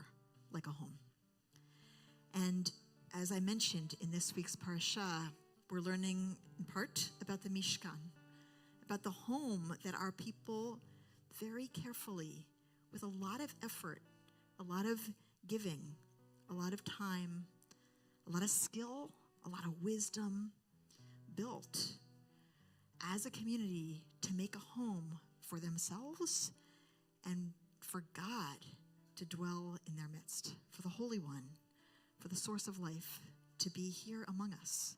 like a home. And as I mentioned in this week's parasha, we're learning in part about the Mishkan, about the home that our people very carefully, with a lot of effort, a lot of giving, a lot of time, a lot of skill, a lot of wisdom, built as a community to make a home for themselves and for God to dwell in their midst, for the Holy One, for the source of life to be here among us.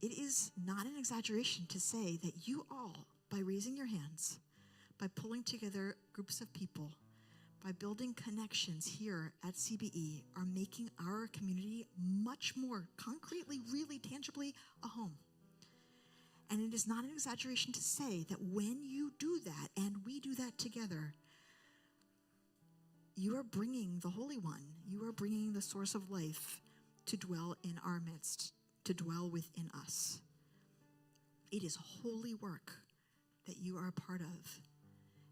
It is not an exaggeration to say that you all, by raising your hands, by pulling together groups of people, by building connections here at CBE, are making our community much more concretely, really tangibly, a home. And it is not an exaggeration to say that when you do that, and we do that together, you are bringing the Holy One, you are bringing the source of life to dwell in our midst, to dwell within us. It is holy work that you are a part of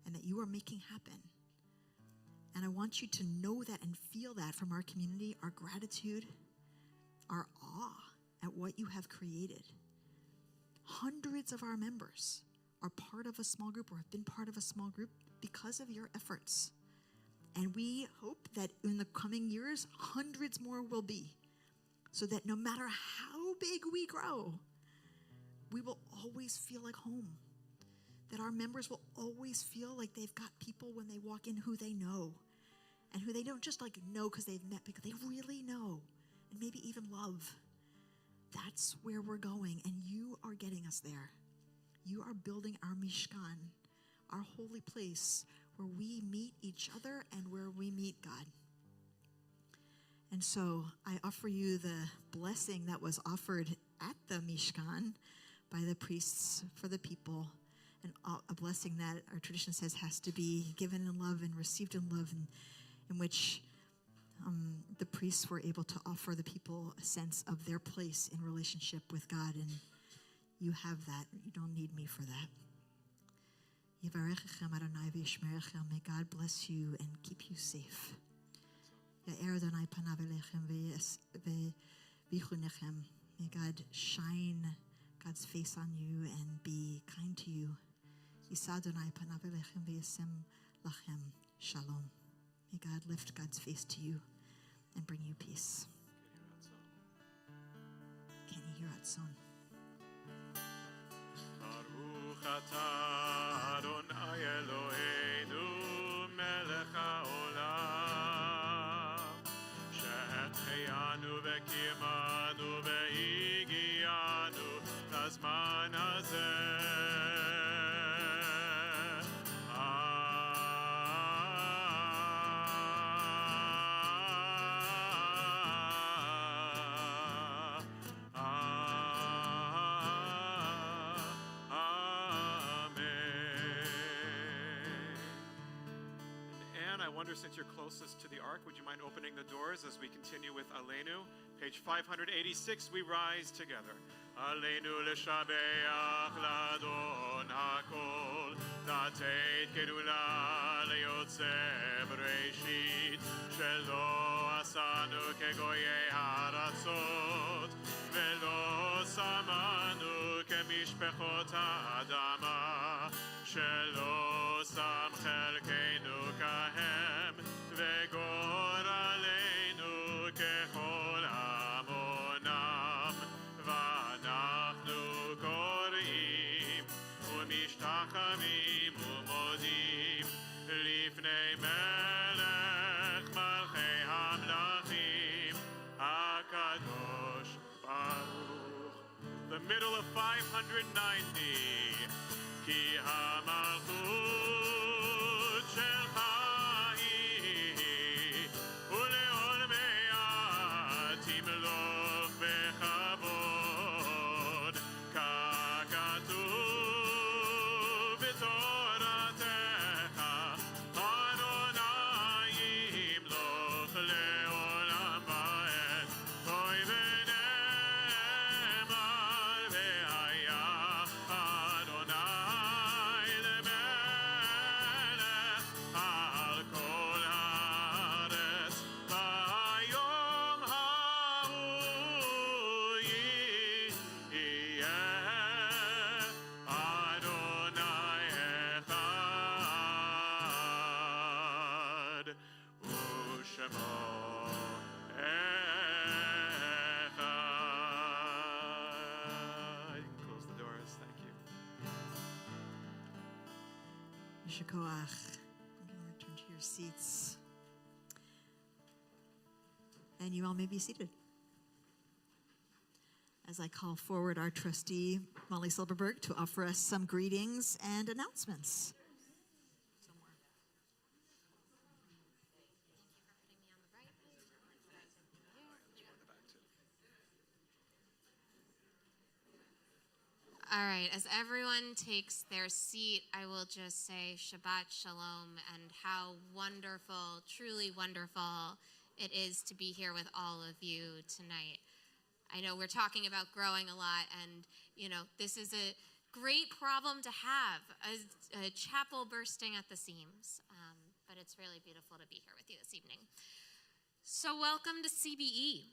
and that you are making happen. And I want you to know that and feel that from our community, our gratitude, our awe at what you have created. Hundreds of our members are part of a small group or have been part of a small group because of your efforts. And we hope that in the coming years, hundreds more will be, so that no matter how big we grow, we will always feel like home. That our members will always feel like they've got people when they walk in who they know, and who they don't just like know because they've met, because they really know, and maybe even love. That's where we're going, and you are getting us there. You are building our Mishkan, our holy place, where we meet each other and where we meet God. And so I offer you the blessing that was offered at the Mishkan by the priests for the people, and a blessing that our tradition says has to be given in love and received in love, and in which the priests were able to offer the people a sense of their place in relationship with God. And you have that. You don't need me for that. Yivarechechem Adonai v'yishmerechem. May God bless you and keep you safe. Ya'er Adonai panav elechem v'yichunechem. May God shine God's face on you and be kind to you. Yisa Adonai panav elechem v'yasem lachem shalom. May God lift God's face to you and bring you peace. Can you hear Atzon? Baruch atah Adonai Eloheinu melech haolam שהחיינו וקיימנו והגיענו לזמן הזה. Since you're closest to the ark, would you mind opening the doors as we continue with Aleinu? Page 586, we rise together. Aleinu l'shabeach l'adon hakol, לתת גדולה ליוצא בראשית, שלא עשנו כגויי הארצות, ולא שמנו כמשפחות האדמה, שלא שם חלקנו כהם, וגורלנו ככל המונם, ואנחנו קוראים ומשתחווים ומודים לפני מלך מלכי המלכים הקדוש ברוך. The middle of 590. כי המלכות שלך היא, ולעולמי תמלוך בכבוד, ככתוב בתורתך, אדוני ימלוך לעולם ועד, כה ונאמר והיה אדוני למלך על כל הארץ, ביום ההוא יהיה אדוני אחד ושמו אחד. You can close the doors. Thank you. Yeshakoach. You can return to your seats. And you all may be seated. As I call forward our trustee, Molly Silverberg, to offer us some greetings and announcements. All right, as everyone takes their seat, I will just say Shabbat Shalom and how wonderful, truly wonderful it is to be here with all of you tonight. I know we're talking about growing a lot, and, you know, this is a great problem to have, a chapel bursting at the seams, but it's really beautiful to be here with you this evening. So welcome to CBE.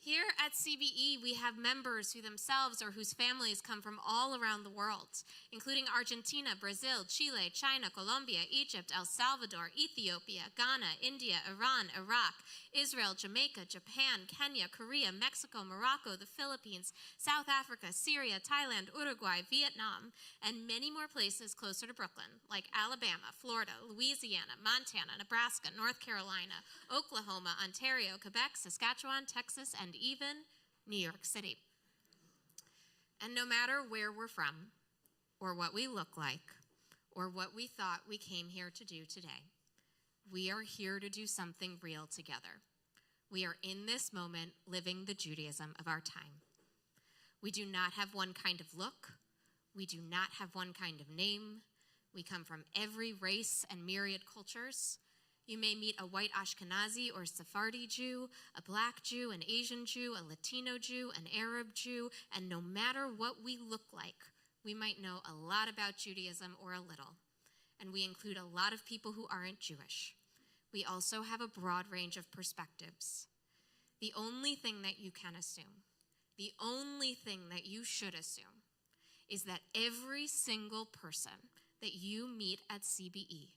Here at CBE, we have members who themselves or whose families come from all around the world, including Argentina, Brazil, Chile, China, Colombia, Egypt, El Salvador, Ethiopia, Ghana, India, Iran, Iraq, Israel, Jamaica, Japan, Kenya, Korea, Mexico, Morocco, the Philippines, South Africa, Syria, Thailand, Uruguay, Vietnam, and many more places closer to Brooklyn, like Alabama, Florida, Louisiana, Montana, Nebraska, North Carolina, Oklahoma, Ontario, Quebec, Saskatchewan, Texas, and even New York City. And no matter where we're from, or what we look like, or what we thought we came here to do today, we are here to do something real together. We are in this moment living the Judaism of our time. We do not have one kind of look. We do not have one kind of name. We come from every race and myriad cultures. You may meet a white Ashkenazi or Sephardi Jew, a black Jew, an Asian Jew, a Latino Jew, an Arab Jew, and no matter what we look like, we might know a lot about Judaism or a little. And we include a lot of people who aren't Jewish. We also have a broad range of perspectives. The only thing that you can assume, the only thing that you should assume, is that every single person that you meet at CBE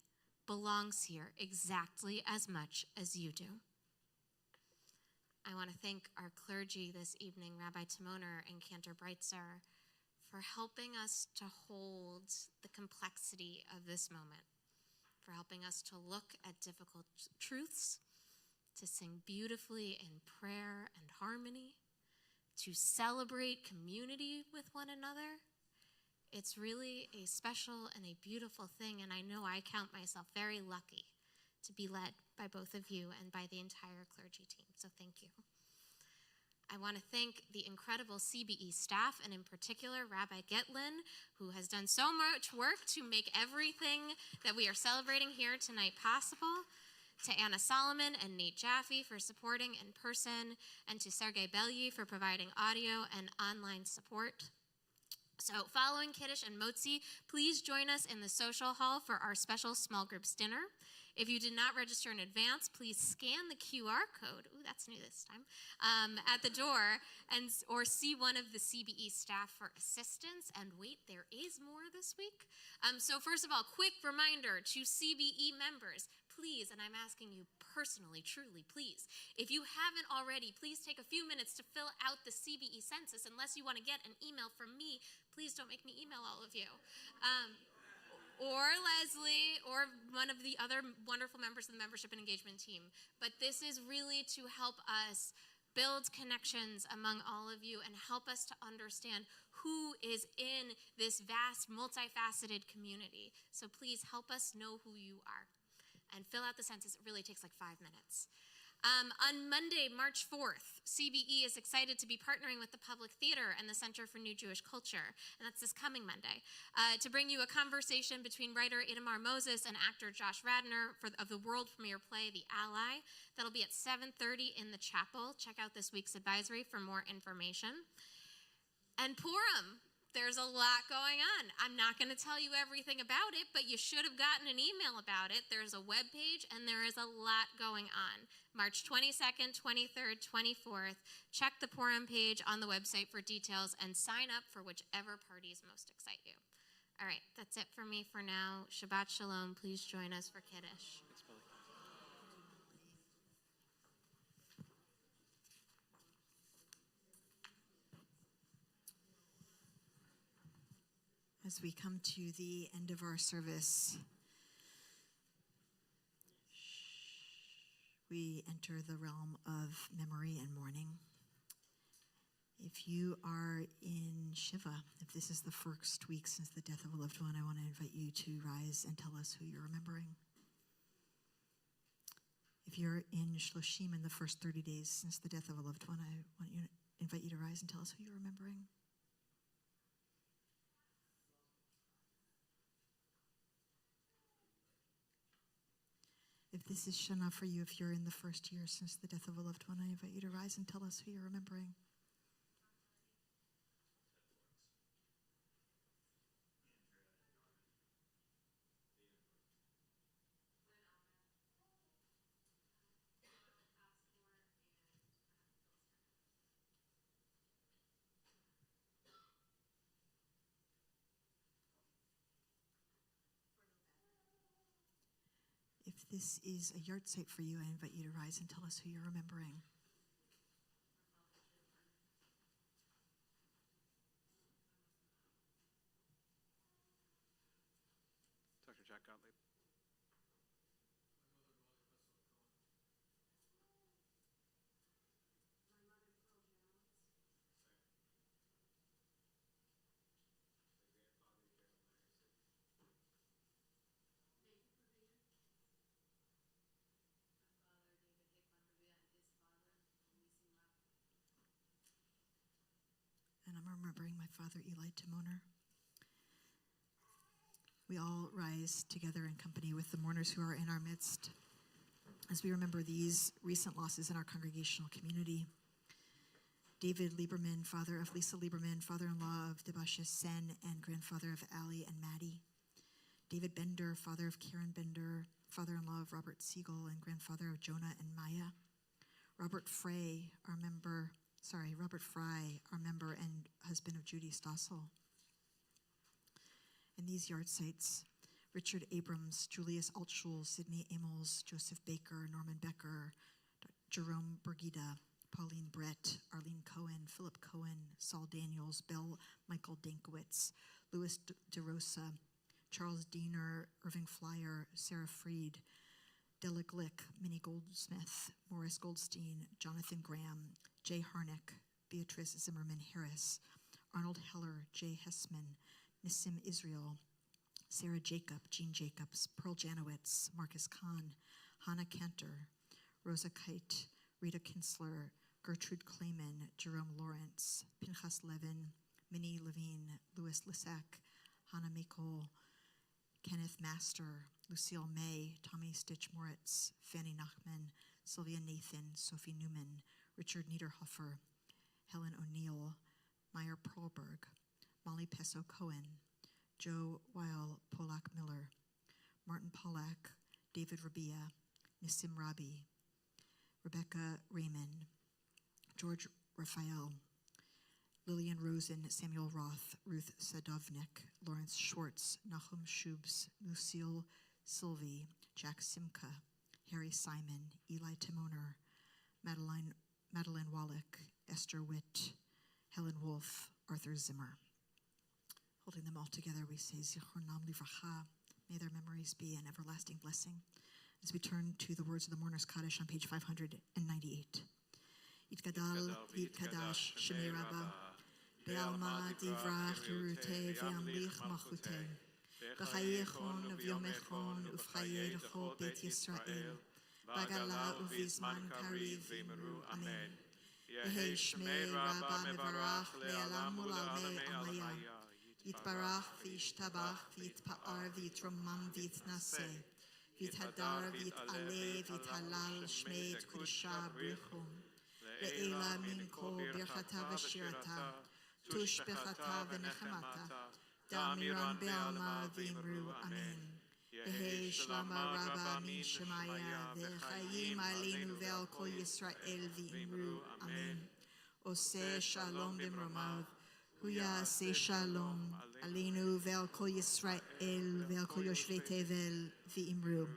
belongs here exactly as much as you do. I want to thank our clergy this evening, Rabbi Timoner and Cantor Breitzer, for helping us to hold the complexity of this moment, for helping us to look at difficult truths, to sing beautifully in prayer and harmony, to celebrate community with one another. It's really a special and a beautiful thing, and I know I count myself very lucky to be led by both of you and by the entire clergy team, so thank you. I want to thank the incredible CBE staff, and in particular, Rabbi Getlin, who has done so much work to make everything that we are celebrating here tonight possible, to Anna Solomon and Nate Jaffe for supporting in person, and to Sergei Belyi for providing audio and online support. So following Kiddush and Motzi, please join us in the social hall for our special small groups dinner. If you did not register in advance, please scan the QR code, ooh, that's new this time, at the door, or see one of the CBE staff for assistance. And wait, there is more this week. So first of all, quick reminder to CBE members, please, and I'm asking you personally, truly, please, if you haven't already, please take a few minutes to fill out the CBE census. Unless you want to get an email from me, please don't make me email all of you. Or Leslie, or one of the other wonderful members of the membership and engagement team. But this is really to help us build connections among all of you and help us to understand who is in this vast, multifaceted community. So please help us know who you are. And fill out the census. It really takes like 5 minutes. On Monday, March 4th, CBE is excited to be partnering with the Public Theater and the Center for New Jewish Culture, and that's this coming Monday, to bring you a conversation between writer Itamar Moses and actor Josh Radner of the world premiere play, The Ally. That'll be at 7:30 in the chapel. Check out this week's advisory for more information. And Purim. There's a lot going on. I'm not going to tell you everything about it, but you should have gotten an email about it. There's a webpage, and there is a lot going on. March 22nd, 23rd, 24th. Check the Purim page on the website for details and sign up for whichever parties most excite you. All right, that's it for me for now. Shabbat Shalom. Please join us for Kiddush. As we come to the end of our service, we enter the realm of memory and mourning. If you are in Shiva, if this is the first week since the death of a loved one, I want to invite you to rise and tell us who you're remembering. If you're in Shloshim in the first 30 days since the death of a loved one, I want you to invite you to rise and tell us who you're remembering. If this is Shana for you, if you're in the first year since the death of a loved one, I invite you to rise and tell us who you're remembering. this is a yard site for you, I invite you to rise and tell us who you're remembering. Dr. Jack Gottlieb. And I'm remembering my father, Eli Timoner. We all rise together in company with the mourners who are in our midst as we remember these recent losses in our congregational community. David Lieberman, father of Lisa Lieberman, father-in-law of Debasha Sen, and grandfather of Allie and Maddie. David Bender, father of Karen Bender, father-in-law of Robert Siegel, and grandfather of Jonah and Maya. Robert Fry, our member and husband of Judy Stossel. And these yard sites, Richard Abrams, Julius Altschul, Sidney Amos, Joseph Baker, Norman Becker, Jerome Bergida, Pauline Brett, Arlene Cohen, Philip Cohen, Saul Daniels, Bell Michael Dankowitz, Louis DeRosa, Charles Diener, Irving Flyer, Sarah Freed, Della Glick, Minnie Goldsmith, Morris Goldstein, Jonathan Graham, Jay Harnick, Beatrice Zimmerman Harris, Arnold Heller, Jay Hessman, Nissim Israel, Sarah Jacob, Jean Jacobs, Pearl Janowitz, Marcus Kahn, Hannah Cantor, Rosa Kite, Rita Kinsler, Gertrude Clayman, Jerome Lawrence, Pinchas Levin, Minnie Levine, Louis Lissack, Hannah Mikol, Kenneth Master, Lucille May, Tommy Stitch Moritz, Fanny Nachman, Sylvia Nathan, Sophie Newman, Richard Niederhofer, Helen O'Neill, Meyer Perlberg, Molly Pesso Cohen, Joe Weil Polak Miller, Martin Pollack, David Rabia, Nissim Rabi, Rebecca Raymond, George Raphael, Lillian Rosen, Samuel Roth, Ruth Sadovnik, Lawrence Schwartz, Nahum Shubs, Lucille Sylvie, Jack Simka, Harry Simon, Eli Timoner, Madeline Wallach, Esther Witt, Helen Wolf, Arthur Zimmer. Holding them all together, we say, Zichronam Livracha, may their memories be an everlasting blessing. As we turn to the words of the Mourner's Kaddish on page 598. Yitgadal v'yitkadash Shemei Rabbah, Be'alma divrach Yeruteh v'yamlich malchuteh, V'chayechon v'yomechon ufchayei l'chol Beit Yisrael, V'agala uvizman kariv v'imru Amen. Yehi Shmei Rabbah mevarach le'alam u'lalmei amaya, Yitbarach v'yishtabach v'yitpa'ar v'yitromam v'yitnaseh, V'yithadar v'yit'aleh v'yithalal Shmei T'kudisha Brichum, Le'ela min kol birchata v'shirata, tush bechata v'nechemata, da'amiran be'alma v'imru Amen. Yehi shlama rabba min shemaya, v'chayim aleinu ve'al kol Yisrael v'imru Amen. Oseh shalom b'mromav, Huya se shalom, aleinu ve'al kol Yisrael, ve'al kol yoshvei tevel v'imru.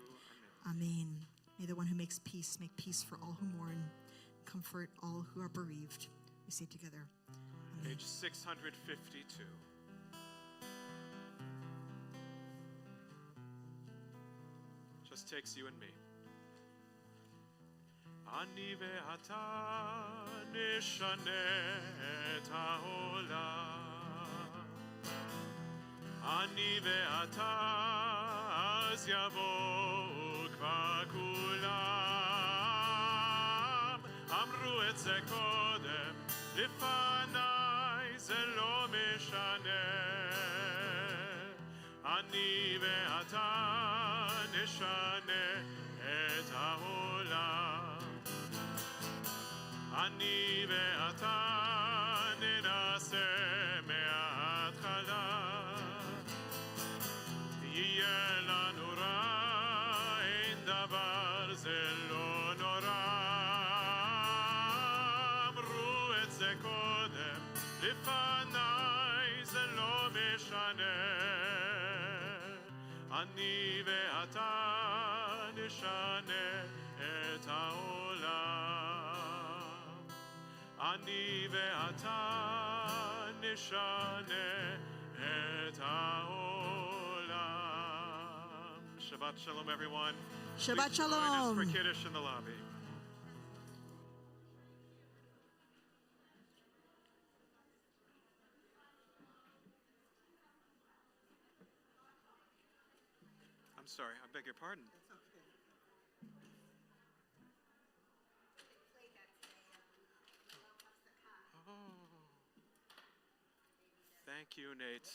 Amen. May the one who makes peace make peace for all who mourn, comfort all who are bereaved. We say together, Amen. Page 652. Just takes you and me. Ani ve'ata nishane et ha'olam. Ani ve'ata az yavo kvar kulam. Amru et ze kodem, lifanai ze lo mishane. Ani ve'ata nishane et ha'olam. אני ואתה ננסה מההתחלה, יהיה לנו רע, אין דבר זה לא נורא. אמרו את זה קודם, לפניי זה לא משנה. אני ואתה תשנה את העולם. אני ואתה נשנה את העולם. Shabbat Shalom, everyone. Shabbat Please join us Shalom. for Kiddush in the lobby. I'm sorry, I beg your pardon. Oh. Thank you, Nate.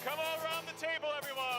Come all around the table, everyone.